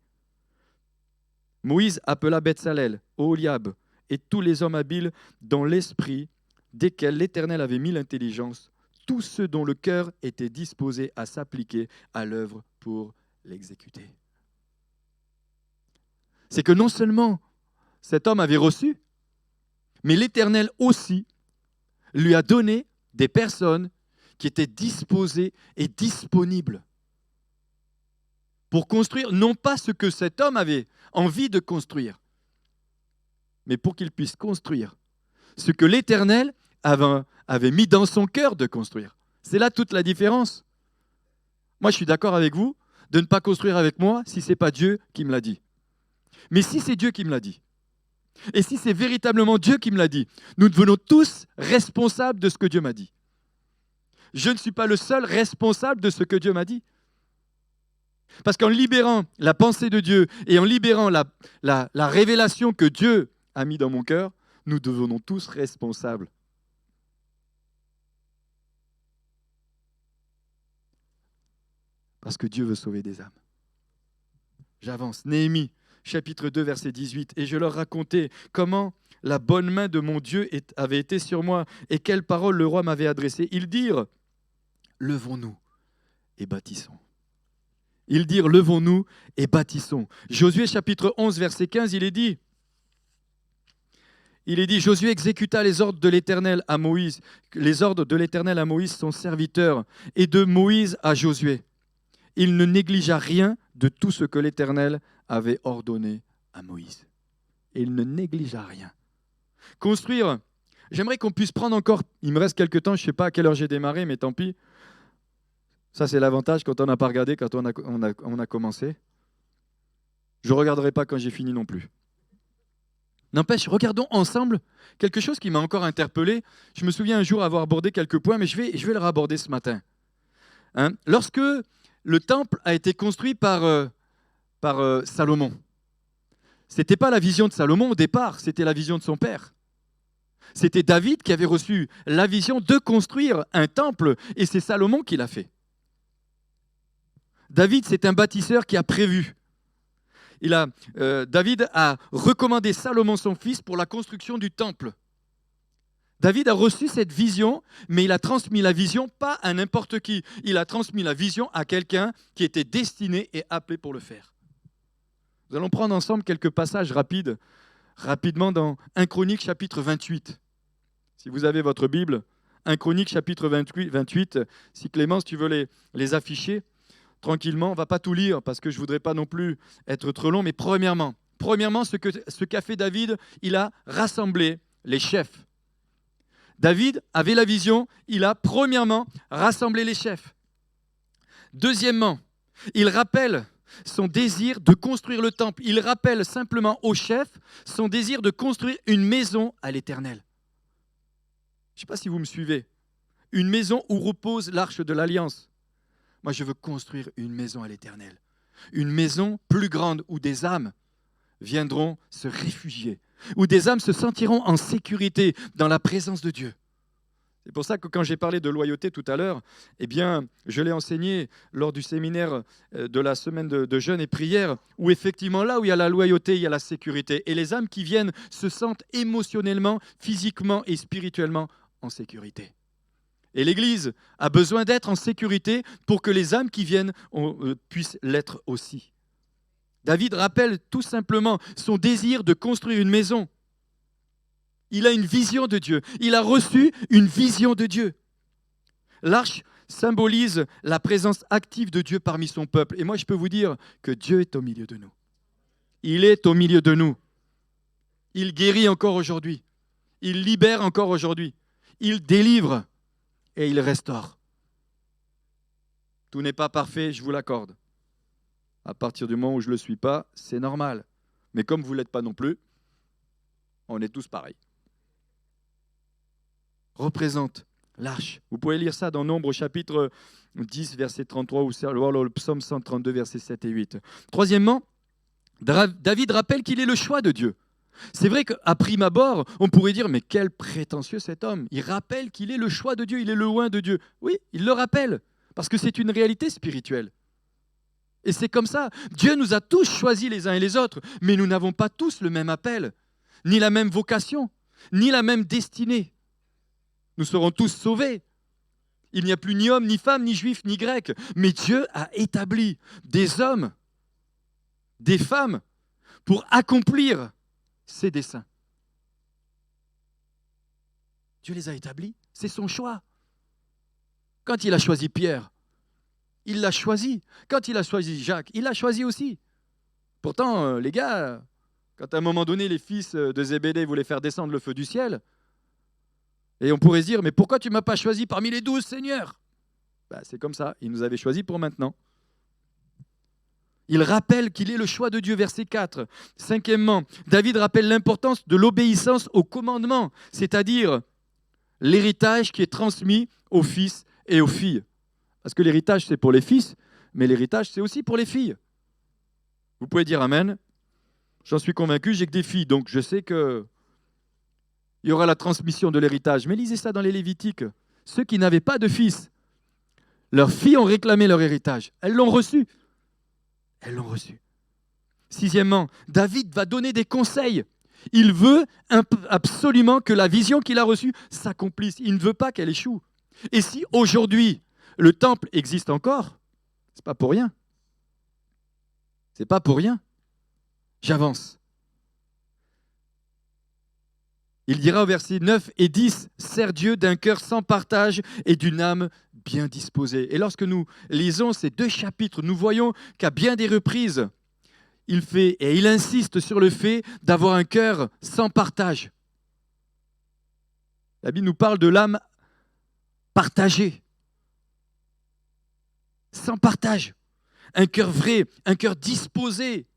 Moïse appela Betsalel, Oholiab et tous les hommes habiles dans l'esprit desquels l'Éternel avait mis l'intelligence, tous ceux dont le cœur était disposé à s'appliquer à l'œuvre pour l'exécuter. C'est que non seulement cet homme avait reçu, mais l'Éternel aussi lui a donné des personnes qui étaient disposées et disponibles pour construire non pas ce que cet homme avait envie de construire, mais pour qu'il puisse construire ce que l'Éternel avait mis dans son cœur de construire. C'est là toute la différence. Moi, je suis d'accord avec vous de ne pas construire avec moi si ce n'est pas Dieu qui me l'a dit. Mais si c'est Dieu qui me l'a dit, et si c'est véritablement Dieu qui me l'a dit, nous devenons tous responsables de ce que Dieu m'a dit. Je ne suis pas le seul responsable de ce que Dieu m'a dit. Parce qu'en libérant la pensée de Dieu et en libérant la révélation que Dieu a mis dans mon cœur, nous devenons tous responsables. Parce que Dieu veut sauver des âmes. J'avance. Néhémie, chapitre 2, verset 18. « Et je leur racontais comment la bonne main de mon Dieu avait été sur moi et quelles paroles le roi m'avait adressées. Ils dirent, levons-nous et bâtissons. » Ils dirent, levons-nous et bâtissons. Josué, chapitre 11, verset 15, il est dit, Josué exécuta les ordres de l'Éternel à Moïse, les ordres de l'Éternel à Moïse, son serviteur, et de Moïse à Josué. Il ne négligea rien de tout ce que l'Éternel avait ordonné à Moïse. Et il ne négligea rien. Construire, j'aimerais qu'on puisse prendre encore, il me reste quelques temps, je ne sais pas à quelle heure j'ai démarré, mais tant pis. Ça, c'est l'avantage quand on n'a pas regardé, quand on a commencé. Je ne regarderai pas quand j'ai fini non plus. N'empêche, regardons ensemble quelque chose qui m'a encore interpellé. Je me souviens un jour avoir abordé quelques points, mais je vais le raborder ce matin. Lorsque le temple a été construit par Salomon, ce n'était pas la vision de Salomon au départ, c'était la vision de son père. C'était David qui avait reçu la vision de construire un temple, et c'est Salomon qui l'a fait. David, c'est un bâtisseur qui a prévu. David a recommandé Salomon, son fils, pour la construction du temple. David a reçu cette vision, mais il a transmis la vision pas à n'importe qui. Il a transmis la vision à quelqu'un qui était destiné et appelé pour le faire. Nous allons prendre ensemble quelques passages rapidement dans 1 Chronique chapitre 28. Si vous avez votre Bible, 1 Chronique chapitre 28, si Clémence, tu veux les afficher tranquillement, on ne va pas tout lire parce que je ne voudrais pas non plus être trop long, mais premièrement, ce qu'a fait David, il a rassemblé les chefs. David avait la vision, il a premièrement rassemblé les chefs. Deuxièmement, il rappelle son désir de construire le temple. Il rappelle simplement aux chefs son désir de construire une maison à l'Éternel. Je ne sais pas si vous me suivez. Une maison où repose l'arche de l'Alliance. Moi, je veux construire une maison à l'Éternel. Une maison plus grande où des âmes viendront se réfugier, où des âmes se sentiront en sécurité dans la présence de Dieu. C'est pour ça que quand j'ai parlé de loyauté tout à l'heure, eh bien, je l'ai enseigné lors du séminaire de la semaine de jeûne et prière, où effectivement, là où il y a la loyauté, il y a la sécurité. Et les âmes qui viennent se sentent émotionnellement, physiquement et spirituellement en sécurité. Et l'Église a besoin d'être en sécurité pour que les âmes qui viennent puissent l'être aussi. David rappelle tout simplement son désir de construire une maison. Il a une vision de Dieu. Il a reçu une vision de Dieu. L'arche symbolise la présence active de Dieu parmi son peuple. Et moi, je peux vous dire que Dieu est au milieu de nous. Il est au milieu de nous. Il guérit encore aujourd'hui. Il libère encore aujourd'hui. Il délivre et il restaure. Tout n'est pas parfait, je vous l'accorde. À partir du moment où je ne le suis pas, c'est normal. Mais comme vous ne l'êtes pas non plus, on est tous pareils. Représente l'arche. Vous pouvez lire ça dans Nombre chapitre 10, verset 33, ou le psaume 132, versets 7 et 8. Troisièmement, David rappelle qu'il est le choix de Dieu. C'est vrai qu'à prime abord, on pourrait dire, mais quel prétentieux cet homme. Il rappelle qu'il est le choix de Dieu, il est le loin de Dieu. Oui, il le rappelle, parce que c'est une réalité spirituelle. Et c'est comme ça. Dieu nous a tous choisis les uns et les autres, mais nous n'avons pas tous le même appel, ni la même vocation, ni la même destinée. Nous serons tous sauvés. Il n'y a plus ni homme, ni femme, ni juif, ni grec. Mais Dieu a établi des hommes, des femmes, pour accomplir ses desseins. Dieu les a établis, c'est son choix. Quand il a choisi Pierre, il l'a choisi. Quand il a choisi Jacques, il l'a choisi aussi. Pourtant, les gars, quand à un moment donné, les fils de Zébédée voulaient faire descendre le feu du ciel, et on pourrait se dire, mais pourquoi tu ne m'as pas choisi parmi les 12, Seigneur ? C'est comme ça, il nous avait choisis pour maintenant. Il rappelle qu'il est le choix de Dieu, verset 4. Cinquièmement, David rappelle l'importance de l'obéissance au commandement, c'est-à-dire l'héritage qui est transmis aux fils et aux filles. Parce que l'héritage, c'est pour les fils, mais l'héritage, c'est aussi pour les filles. Vous pouvez dire Amen. J'en suis convaincu, j'ai que des filles, donc je sais qu'il y aura la transmission de l'héritage. Mais lisez ça dans les Lévitiques. Ceux qui n'avaient pas de fils, leurs filles ont réclamé leur héritage. Elles l'ont reçu. Elles l'ont reçu. Sixièmement, David va donner des conseils. Il veut absolument que la vision qu'il a reçue s'accomplisse. Il ne veut pas qu'elle échoue. Et si aujourd'hui, le temple existe encore, c'est pas pour rien. C'est pas pour rien. J'avance. Il dira au verset 9 et 10, « Sers Dieu d'un cœur sans partage et d'une âme bien disposée. » Et lorsque nous lisons ces deux chapitres, nous voyons qu'à bien des reprises, il insiste sur le fait d'avoir un cœur sans partage. La Bible nous parle de l'âme partagée. Sans partage. Un cœur vrai, un cœur disposé.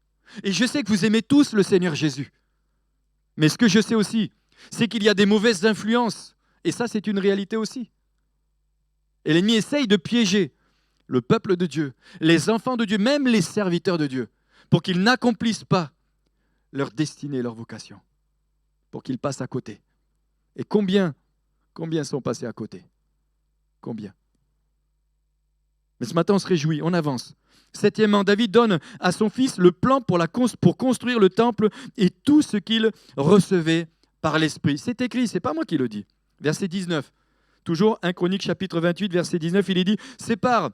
Et je sais que vous aimez tous le Seigneur Jésus. Mais ce que je sais aussi, c'est qu'il y a des mauvaises influences. Et ça, c'est une réalité aussi. Et l'ennemi essaye de piéger le peuple de Dieu, les enfants de Dieu, même les serviteurs de Dieu, pour qu'ils n'accomplissent pas leur destinée, leur vocation, pour qu'ils passent à côté. Et combien sont passés à côté ? Combien ? Mais ce matin, on se réjouit, on avance. Septièmement, David donne à son fils le plan pour construire le temple et tout ce qu'il recevait par l'Esprit. C'est écrit, ce n'est pas moi qui le dis. Verset 19, toujours 1 Chronique chapitre 28, verset 19, il est dit « Sépare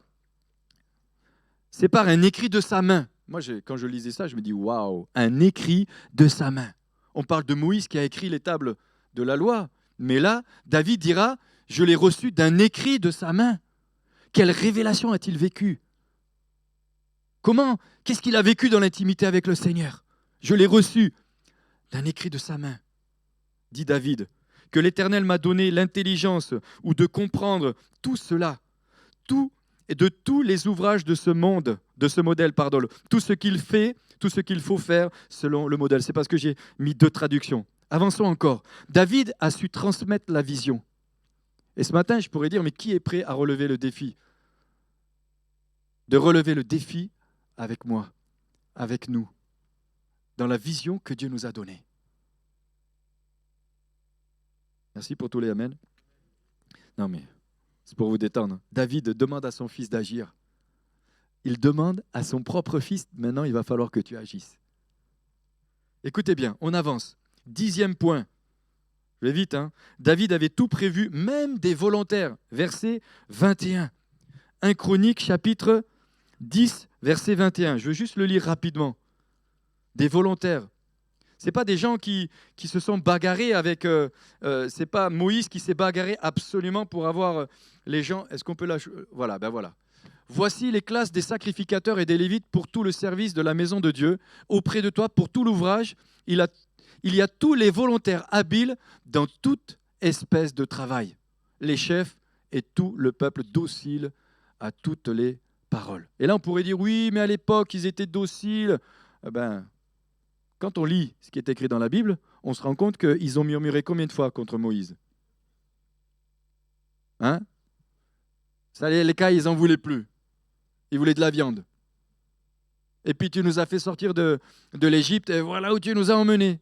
un écrit de sa main. » Moi, quand je lisais ça, je me dis « Waouh, un écrit de sa main. » On parle de Moïse qui a écrit les tables de la loi. Mais là, David dira « Je l'ai reçu d'un écrit de sa main. » Quelle révélation a-t-il vécu ? Qu'est-ce qu'il a vécu dans l'intimité avec le Seigneur ? Je l'ai reçu d'un écrit de sa main, dit David, que l'Éternel m'a donné l'intelligence ou de comprendre tout cela, de tous les ouvrages de ce monde, de ce modèle, tout ce qu'il fait, tout ce qu'il faut faire selon le modèle. C'est parce que j'ai mis 2 traductions. Avançons encore. David a su transmettre la vision. Et ce matin, je pourrais dire, mais qui est prêt à relever le défi ? De relever le défi avec moi, avec nous, dans la vision que Dieu nous a donnée. Merci pour tous les amens. Non mais, c'est pour vous détendre. David demande à son fils d'agir. Il demande à son propre fils, maintenant il va falloir que tu agisses. Écoutez bien, on avance. 10e point. Je vais vite, hein. David avait tout prévu, même des volontaires. Verset 21. 1 Chronique, chapitre 10, verset 21. Je veux juste le lire rapidement. Des volontaires. Ce n'est pas des gens qui se sont bagarrés avec... ce n'est pas Moïse qui s'est bagarré absolument pour avoir les gens... Est-ce qu'on peut la... Voilà, ben voilà. Voici les classes des sacrificateurs et des Lévites pour tout le service de la maison de Dieu. Auprès de toi, pour tout l'ouvrage, il y a tous les volontaires habiles dans toute espèce de travail. Les chefs et tout le peuple docile à toutes les paroles. Et là, on pourrait dire, oui, mais à l'époque, ils étaient dociles. Quand on lit ce qui est écrit dans la Bible, on se rend compte qu'ils ont murmuré combien de fois contre Moïse? Hein? Ça, les cas, ils n'en voulaient plus. Ils voulaient de la viande. Et puis tu nous as fait sortir de l'Égypte, et voilà où tu nous as emmenés.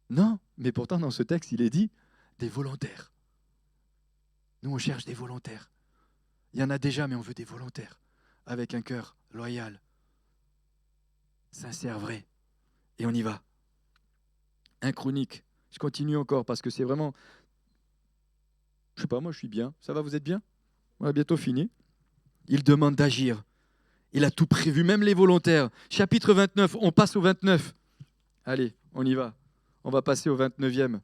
Non, mais pourtant dans ce texte, il est dit des volontaires. Nous, on cherche des volontaires. Il y en a déjà, mais on veut des volontaires, avec un cœur loyal, sincère, vrai. Et on y va. 1 Chronique. Je continue encore parce que c'est vraiment... Je sais pas, moi je suis bien. Ça va, vous êtes bien? On a bientôt fini. Il demande d'agir. Il a tout prévu, même les volontaires. Chapitre 29, on passe au 29. Allez, on y va. On va passer au 29e.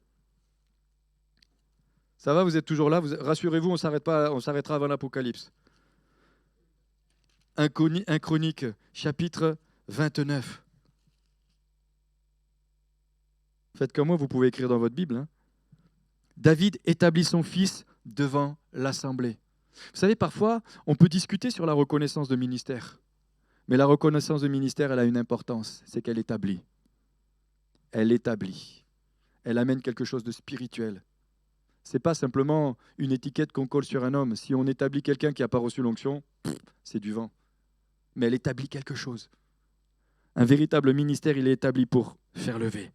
Ça va, vous êtes toujours là? Rassurez-vous, on s'arrêtera avant l'Apocalypse. 1 Chronique, chapitre 29. Faites comme moi, vous pouvez écrire dans votre Bible. Hein. David établit son fils devant l'assemblée. Vous savez, parfois, on peut discuter sur la reconnaissance de ministère. Mais la reconnaissance de ministère, elle a une importance, c'est qu'elle établit. Elle établit. Elle amène quelque chose de spirituel. Ce n'est pas simplement une étiquette qu'on colle sur un homme. Si on établit quelqu'un qui n'a pas reçu l'onction, c'est du vent. Mais elle établit quelque chose. Un véritable ministère, il est établi pour faire lever,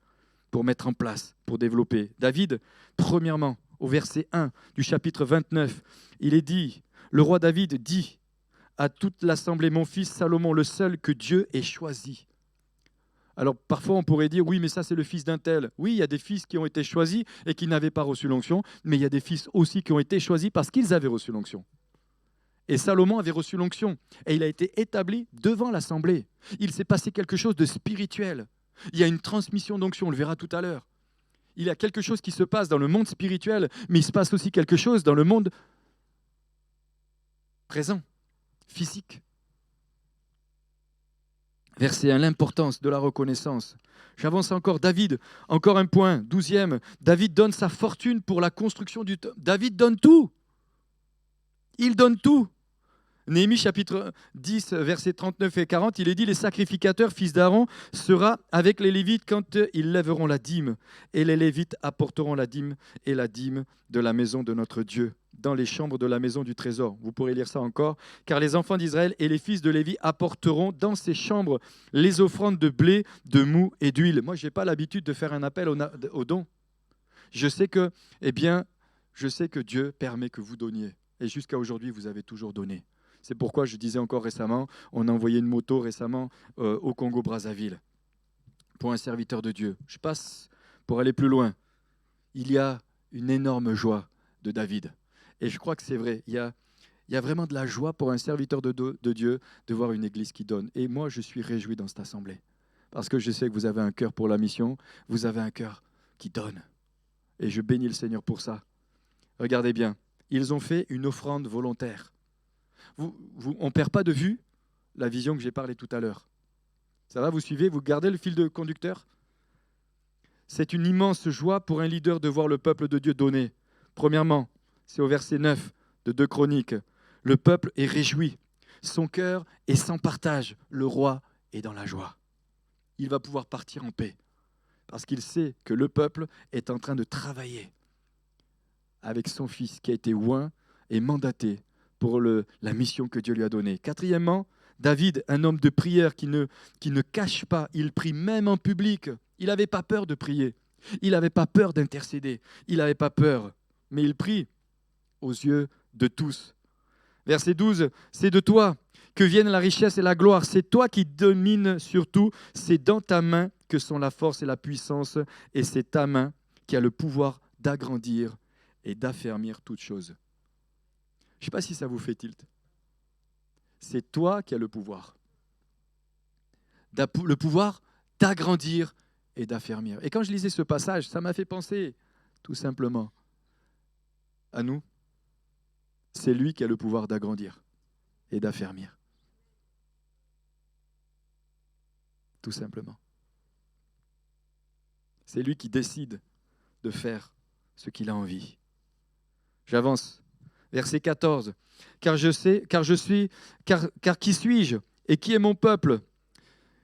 pour mettre en place, pour développer. David, premièrement, au verset 1 du chapitre 29, il est dit, le roi David dit à toute l'assemblée, mon fils Salomon, le seul que Dieu ait choisi. Alors parfois on pourrait dire, oui mais ça c'est le fils d'un tel. Oui, il y a des fils qui ont été choisis et qui n'avaient pas reçu l'onction, mais il y a des fils aussi qui ont été choisis parce qu'ils avaient reçu l'onction. Et Salomon avait reçu l'onction et il a été établi devant l'assemblée. Il s'est passé quelque chose de spirituel. Il y a une transmission d'onction, on le verra tout à l'heure. Il y a quelque chose qui se passe dans le monde spirituel, mais il se passe aussi quelque chose dans le monde présent, physique. Verset 1, l'importance de la reconnaissance. J'avance encore. David, encore un point, 12e. David donne sa fortune pour la construction du temple. David donne tout. Il donne tout. Néhémie chapitre 10, versets 39 et 40, il est dit, les sacrificateurs, fils d'Aaron, sera avec les Lévites quand ils lèveront la dîme. Et les Lévites apporteront la dîme et la dîme de la maison de notre Dieu, dans les chambres de la maison du trésor. Vous pourrez lire ça encore. Car les enfants d'Israël et les fils de Lévi apporteront dans ces chambres les offrandes de blé, de mou et d'huile. Moi, je n'ai pas l'habitude de faire un appel aux dons. Je sais que Dieu permet que vous donniez. Et jusqu'à aujourd'hui, vous avez toujours donné. C'est pourquoi je disais encore récemment, on a envoyé une moto récemment au Congo-Brazzaville pour un serviteur de Dieu. Je passe pour aller plus loin. Il y a une énorme joie de David. Et je crois que c'est vrai. Il y a vraiment de la joie pour un serviteur de Dieu de voir une église qui donne. Et moi, je suis réjoui dans cette assemblée. Parce que je sais que vous avez un cœur pour la mission. Vous avez un cœur qui donne. Et je bénis le Seigneur pour ça. Regardez bien. Ils ont fait une offrande volontaire. On ne perd pas de vue la vision que j'ai parlé tout à l'heure. Ça va, vous suivez? Vous gardez le fil de conducteur? C'est une immense joie pour un leader de voir le peuple de Dieu donner. Premièrement, c'est au verset 9 de 2 Chroniques. Le peuple est réjoui. Son cœur est sans partage. Le roi est dans la joie. Il va pouvoir partir en paix. Parce qu'il sait que le peuple est en train de travailler avec son fils qui a été oint et mandaté pour la mission que Dieu lui a donnée. Quatrièmement, David, un homme de prière qui ne cache pas, il prie même en public. Il n'avait pas peur de prier. Il n'avait pas peur d'intercéder. Il n'avait pas peur. Mais il prie aux yeux de tous. Verset 12, c'est de toi que viennent la richesse et la gloire. C'est toi qui domines sur tout. C'est dans ta main que sont la force et la puissance. Et c'est ta main qui a le pouvoir d'agrandir et d'affermir toutes choses. Je ne sais pas si ça vous fait tilt. C'est toi qui as le pouvoir. Le pouvoir d'agrandir et d'affermir. Et quand je lisais ce passage, ça m'a fait penser tout simplement à nous. C'est lui qui a le pouvoir d'agrandir et d'affermir. Tout simplement. C'est lui qui décide de faire ce qu'il a envie. J'avance. Verset 14. Car qui suis-je et qui est mon peuple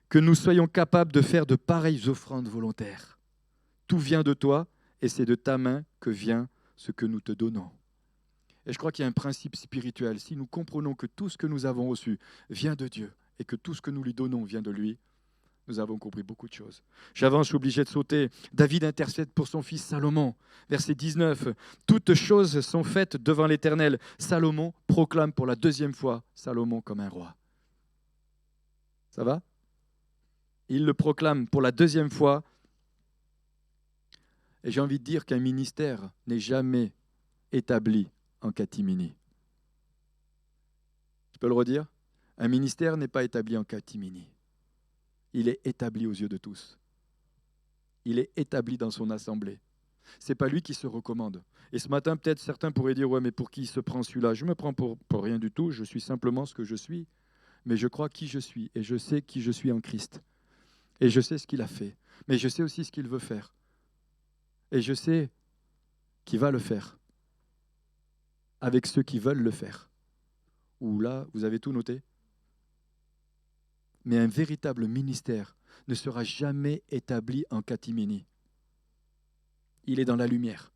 que nous soyons capables de faire de pareilles offrandes volontaires. Tout vient de toi et c'est de ta main que vient ce que nous te donnons. Et je crois qu'il y a un principe spirituel. Si nous comprenons que tout ce que nous avons reçu vient de Dieu et que tout ce que nous lui donnons vient de lui, nous avons compris beaucoup de choses. J'avance, je suis obligé de sauter. David intercède pour son fils Salomon. Verset 19. Toutes choses sont faites devant l'Éternel. Salomon proclame pour la deuxième fois Salomon comme un roi. Ça va ? Il le proclame pour la deuxième fois. Et j'ai envie de dire qu'un ministère n'est jamais établi en catimini. Je peux le redire ? Un ministère n'est pas établi en catimini. Il est établi aux yeux de tous. Il est établi dans son assemblée. Ce n'est pas lui qui se recommande. Et ce matin, peut-être certains pourraient dire « Ouais, mais pour qui il se prend celui-là ?» Je ne me prends pour rien du tout, je suis simplement ce que je suis. Mais je crois qui je suis et je sais qui je suis en Christ. Et je sais ce qu'il a fait. Mais je sais aussi ce qu'il veut faire. Et je sais qu'il va le faire. Avec ceux qui veulent le faire. Ou là, vous avez tout noté ? Mais un véritable ministère ne sera jamais établi en catimini. Il est dans la lumière.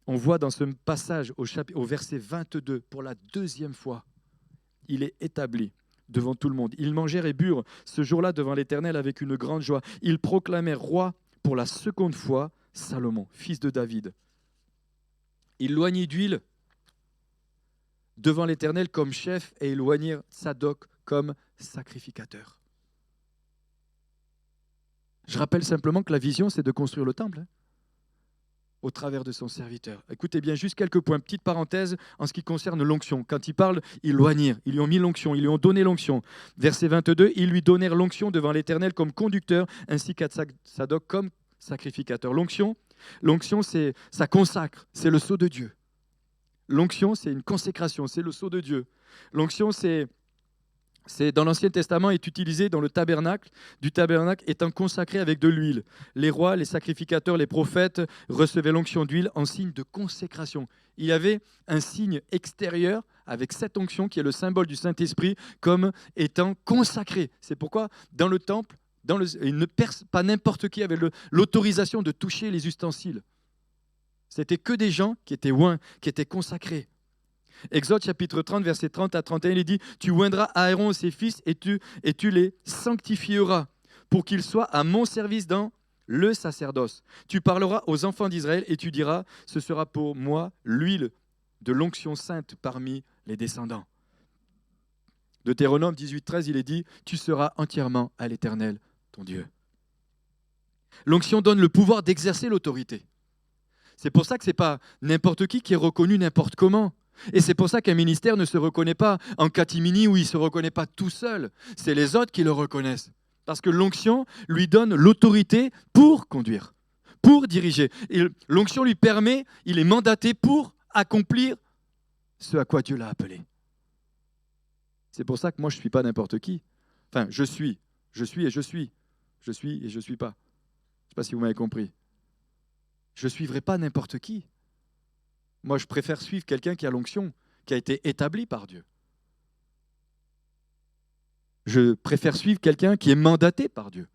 On voit dans ce passage au verset 22, pour la deuxième fois, il est établi devant tout le monde. Ils mangèrent et burent ce jour-là devant l'Éternel avec une grande joie. Ils proclamèrent roi pour la seconde fois Salomon, fils de David. Ils loignirent d'huile devant l'Éternel comme chef et ils loignirent Tsadok comme sacrificateur. Je rappelle simplement que la vision, c'est de construire le temple au travers de son serviteur. Écoutez bien, juste quelques points, petite parenthèse en ce qui concerne l'onction. Quand il parle, ils loignirent, ils lui ont mis l'onction, ils lui ont donné l'onction. Verset 22, ils lui donnèrent l'onction devant l'Éternel comme conducteur, ainsi qu'à Tsadok comme sacrificateur. L'onction, ça consacre, c'est le sceau de Dieu. L'onction, c'est une consécration, c'est le sceau de Dieu. L'onction, c'est dans l'Ancien Testament, est utilisé dans le tabernacle, du tabernacle étant consacré avec de l'huile. Les rois, les sacrificateurs, les prophètes recevaient l'onction d'huile en signe de consécration. Il y avait un signe extérieur avec cette onction qui est le symbole du Saint-Esprit comme étant consacré. C'est pourquoi dans le temple, pas n'importe qui avait l'autorisation de toucher les ustensiles. C'était que des gens qui étaient oints, qui étaient consacrés. Exode chapitre 30, versets 30 à 31, il dit « Tu oindras Aaron et ses fils et tu les sanctifieras pour qu'ils soient à mon service dans le sacerdoce. Tu parleras aux enfants d'Israël et tu diras « Ce sera pour moi l'huile de l'onction sainte parmi les descendants. » Deutéronome 18, 13, il est dit « Tu seras entièrement à l'Éternel, ton Dieu. » L'onction donne le pouvoir d'exercer l'autorité. C'est pour ça que ce n'est pas n'importe qui est reconnu n'importe comment. Et c'est pour ça qu'un ministère ne se reconnaît pas en catimini où il ne se reconnaît pas tout seul. C'est les autres qui le reconnaissent. Parce que l'onction lui donne l'autorité pour conduire, pour diriger. Et l'onction lui permet, il est mandaté pour accomplir ce à quoi Dieu l'a appelé. C'est pour ça que moi je ne suis pas n'importe qui. Enfin, je suis et je suis. Je suis et je ne suis pas. Je ne sais pas si vous m'avez compris. Je ne suivrai pas n'importe qui. Moi, je préfère suivre quelqu'un qui a l'onction, qui a été établi par Dieu. Je préfère suivre quelqu'un qui est mandaté par Dieu.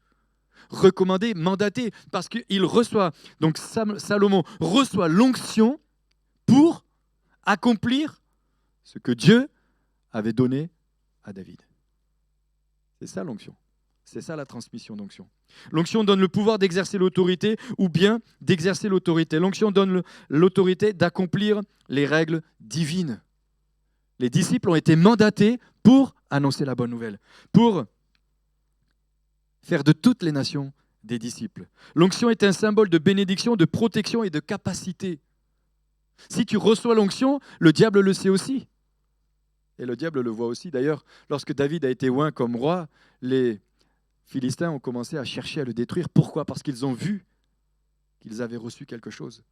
Recommandé, mandaté, parce qu'il reçoit, donc Salomon reçoit l'onction pour accomplir ce que Dieu avait donné à David. C'est ça l'onction. C'est ça la transmission d'onction. L'onction donne le pouvoir d'exercer l'autorité ou bien d'exercer l'autorité. L'onction donne l'autorité d'accomplir les règles divines. Les disciples ont été mandatés pour annoncer la bonne nouvelle, pour faire de toutes les nations des disciples. L'onction est un symbole de bénédiction, de protection et de capacité. Si tu reçois l'onction, le diable le sait aussi. Et le diable le voit aussi. D'ailleurs, lorsque David a été oint comme roi, les Philistins ont commencé à chercher à le détruire. Pourquoi ? Parce qu'ils ont vu qu'ils avaient reçu quelque chose.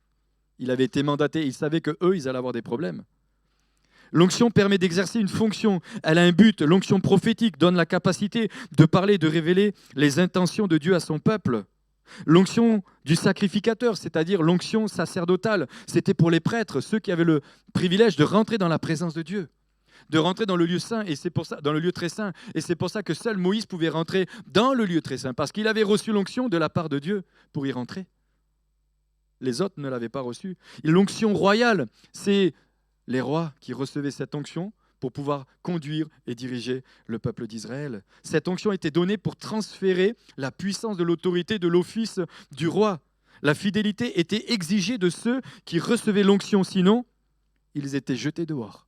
Il avait été mandaté, ils savaient qu'eux, ils allaient avoir des problèmes. L'onction permet d'exercer une fonction, elle a un but. L'onction prophétique donne la capacité de parler, de révéler les intentions de Dieu à son peuple. L'onction du sacrificateur, c'est-à-dire l'onction sacerdotale, c'était pour les prêtres, ceux qui avaient le privilège de rentrer dans la présence de Dieu, de rentrer dans le lieu saint, et c'est pour ça, dans le lieu très saint. Et c'est pour ça que seul Moïse pouvait rentrer dans le lieu très saint, parce qu'il avait reçu l'onction de la part de Dieu pour y rentrer. Les autres ne l'avaient pas reçu. L'onction royale, c'est les rois qui recevaient cette onction pour pouvoir conduire et diriger le peuple d'Israël. Cette onction était donnée pour transférer la puissance de l'autorité de l'office du roi. La fidélité était exigée de ceux qui recevaient l'onction, sinon ils étaient jetés dehors.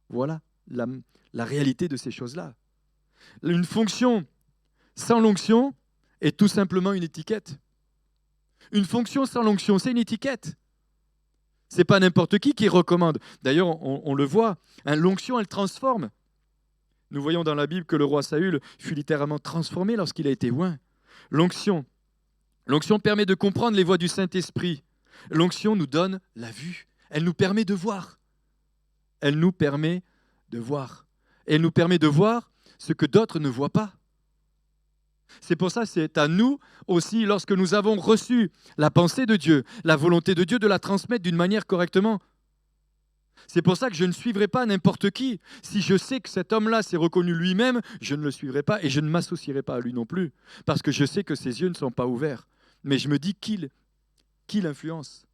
Voilà la réalité de ces choses-là. Une fonction sans l'onction est tout simplement une étiquette. Une fonction sans l'onction, c'est une étiquette. Ce n'est pas n'importe qui recommande. D'ailleurs, on le voit, hein, l'onction, elle transforme. Nous voyons dans la Bible que le roi Saül fut littéralement transformé lorsqu'il a été oint. L'onction permet de comprendre les voies du Saint-Esprit. L'onction nous donne la vue. Elle nous permet de voir. Elle nous permet de voir. Elle nous permet de voir ce que d'autres ne voient pas. C'est pour ça que c'est à nous aussi, lorsque nous avons reçu la pensée de Dieu, la volonté de Dieu, de la transmettre d'une manière correctement. C'est pour ça que je ne suivrai pas n'importe qui. Si je sais que cet homme-là s'est reconnu lui-même, je ne le suivrai pas et je ne m'associerai pas à lui non plus, parce que je sais que ses yeux ne sont pas ouverts. Mais je me dis qui l'influence.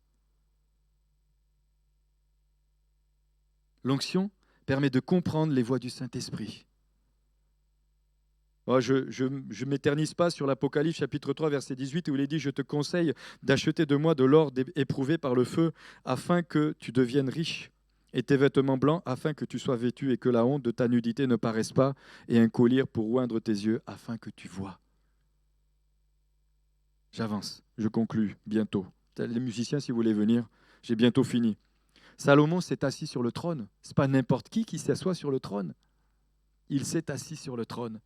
L'onction permet de comprendre les voies du Saint-Esprit. Je ne m'éternise pas sur l'Apocalypse chapitre 3 verset 18 où il est dit « Je te conseille d'acheter de moi de l'or éprouvé par le feu afin que tu deviennes riche et tes vêtements blancs afin que tu sois vêtu et que la honte de ta nudité ne paraisse pas et un collier pour oindre tes yeux afin que tu vois. » J'avance, je conclus bientôt. Les musiciens, si vous voulez venir, j'ai bientôt fini. Salomon s'est assis sur le trône. Ce n'est pas n'importe qui s'assoit sur le trône. Il s'est assis sur le trône.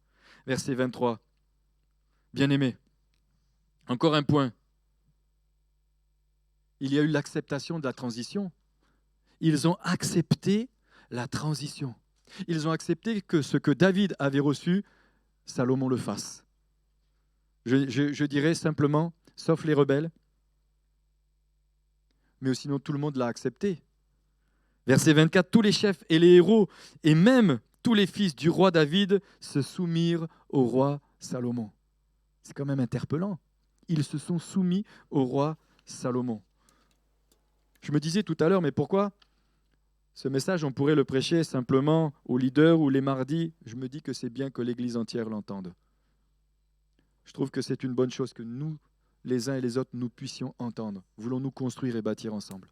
Verset 23. Bien-aimés, encore un point. Il y a eu l'acceptation de la transition. Ils ont accepté la transition. Ils ont accepté que ce que David avait reçu, Salomon le fasse. Je dirais simplement, sauf les rebelles, mais sinon tout le monde l'a accepté. Verset 24, tous les chefs et les héros, et même tous les fils du roi David se soumirent au roi Salomon. C'est quand même interpellant. Ils se sont soumis au roi Salomon. Je me disais tout à l'heure, mais pourquoi ce message, on pourrait le prêcher simplement aux leaders ou les mardis? Je me dis que c'est bien que l'Église entière l'entende. Je trouve que c'est une bonne chose que nous, les uns et les autres, nous puissions entendre. Voulons-nous construire et bâtir ensemble?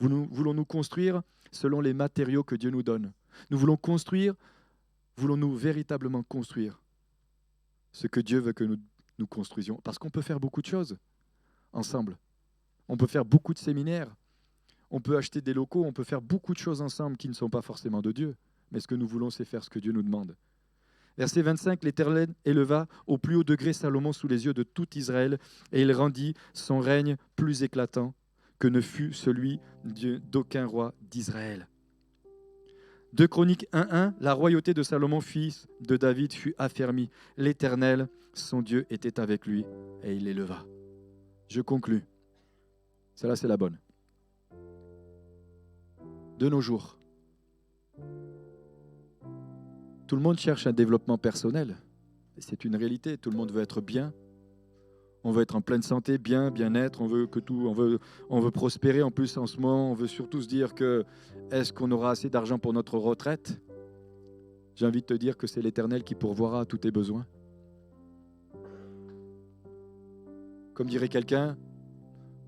Voulons-nous construire selon les matériaux que Dieu nous donne? Nous voulons construire, voulons-nous véritablement construire ce que Dieu veut que nous construisions? Parce qu'on peut faire beaucoup de choses ensemble. On peut faire beaucoup de séminaires. On peut acheter des locaux. On peut faire beaucoup de choses ensemble qui ne sont pas forcément de Dieu. Mais ce que nous voulons, c'est faire ce que Dieu nous demande. Verset 25, l'Éternel éleva au plus haut degré Salomon sous les yeux de tout Israël et il rendit son règne plus éclatant que ne fut celui d'aucun roi d'Israël. 2 Chroniques 1.1, la royauté de Salomon, fils de David, fut affermie. L'Éternel, son Dieu, était avec lui et il l'éleva. Je conclus. Celle-là, c'est la bonne. De nos jours, tout le monde cherche un développement personnel. C'est une réalité. Tout le monde veut être bien. On veut être en pleine santé, bien-être. On veut prospérer. En plus, en ce moment, on veut surtout se dire que est-ce qu'on aura assez d'argent pour notre retraite? J'ai envie de te dire que c'est l'Éternel qui pourvoira à tous tes besoins. Comme dirait quelqu'un,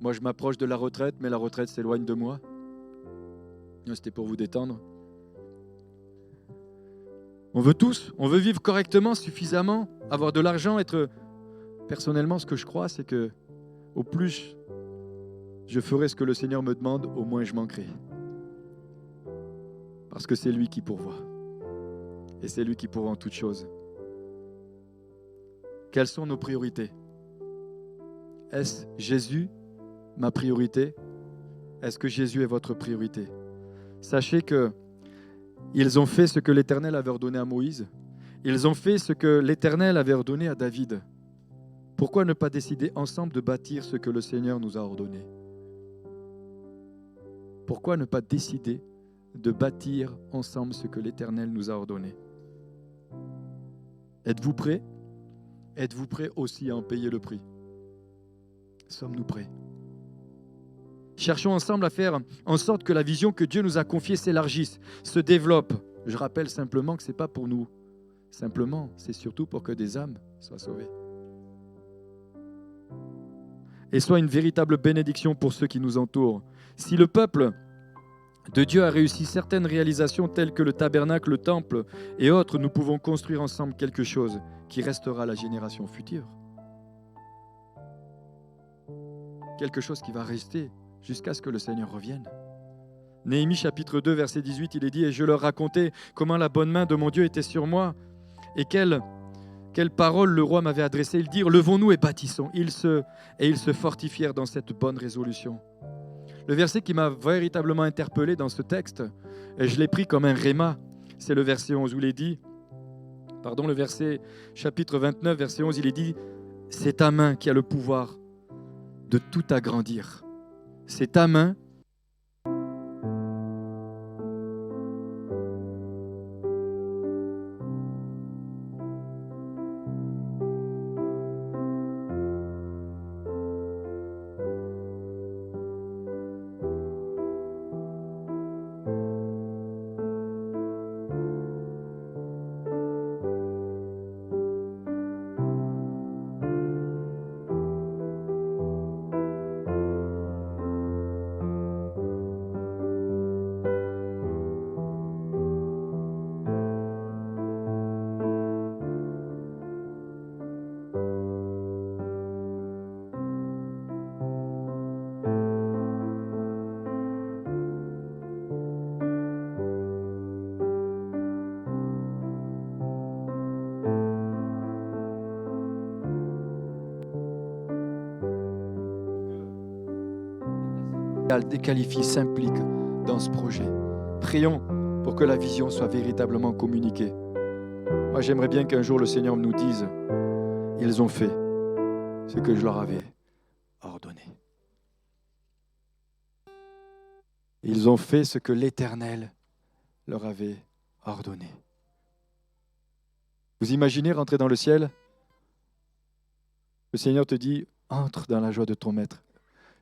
moi je m'approche de la retraite, mais la retraite s'éloigne de moi. C'était pour vous détendre. On veut vivre correctement, suffisamment, avoir de l'argent, être Personnellement, ce que je crois, c'est que au plus je ferai ce que le Seigneur me demande, au moins je manquerai. Parce que c'est lui qui pourvoit. Et c'est lui qui pourvoit en toutes choses. Quelles sont nos priorités? Est-ce Jésus ma priorité? Est-ce que Jésus est votre priorité? Sachez que ils ont fait ce que l'Éternel avait ordonné à Moïse. Ils ont fait ce que l'Éternel avait ordonné à David. Pourquoi ne pas décider ensemble de bâtir ce que le Seigneur nous a ordonné? Pourquoi ne pas décider de bâtir ensemble ce que l'Éternel nous a ordonné? Êtes-vous prêts? Êtes-vous prêts aussi à en payer le prix? Sommes-nous prêts? Cherchons ensemble à faire en sorte que la vision que Dieu nous a confiée s'élargisse, se développe. Je rappelle simplement que ce n'est pas pour nous. Simplement, c'est surtout pour que des âmes soient sauvées. Et soit une véritable bénédiction pour ceux qui nous entourent. Si le peuple de Dieu a réussi certaines réalisations telles que le tabernacle, le temple et autres, nous pouvons construire ensemble quelque chose qui restera à la génération future. Quelque chose qui va rester jusqu'à ce que le Seigneur revienne. Néhémie chapitre 2, verset 18, il est dit « Et je leur racontais comment la bonne main de mon Dieu était sur moi et quelle parole le roi m'avait adressée. Ils dirent, levons-nous et bâtissons. Ils se fortifièrent dans cette bonne résolution. » Le verset qui m'a véritablement interpellé dans ce texte, et je l'ai pris comme un réma, c'est le verset 11 où il est dit, le verset chapitre 29, verset 11, il est dit, c'est ta main qui a le pouvoir de tout agrandir. C'est ta main déqualifie, s'implique dans ce projet. Prions pour que la vision soit véritablement communiquée. Moi, j'aimerais bien qu'un jour le Seigneur nous dise, ils ont fait ce que je leur avais ordonné. Ils ont fait ce que l'Éternel leur avait ordonné. Vous imaginez rentrer dans le ciel? Le Seigneur te dit, entre dans la joie de ton maître.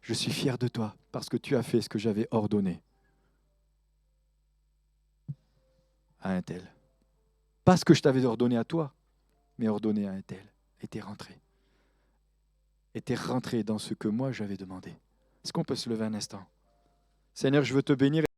Je suis fier de toi parce que tu as fait ce que j'avais ordonné à un tel. Pas ce que je t'avais ordonné à toi, mais ordonné à un tel. Et t'es rentré. Et t'es rentré dans ce que moi j'avais demandé. Est-ce qu'on peut se lever un instant? Seigneur, je veux te bénir.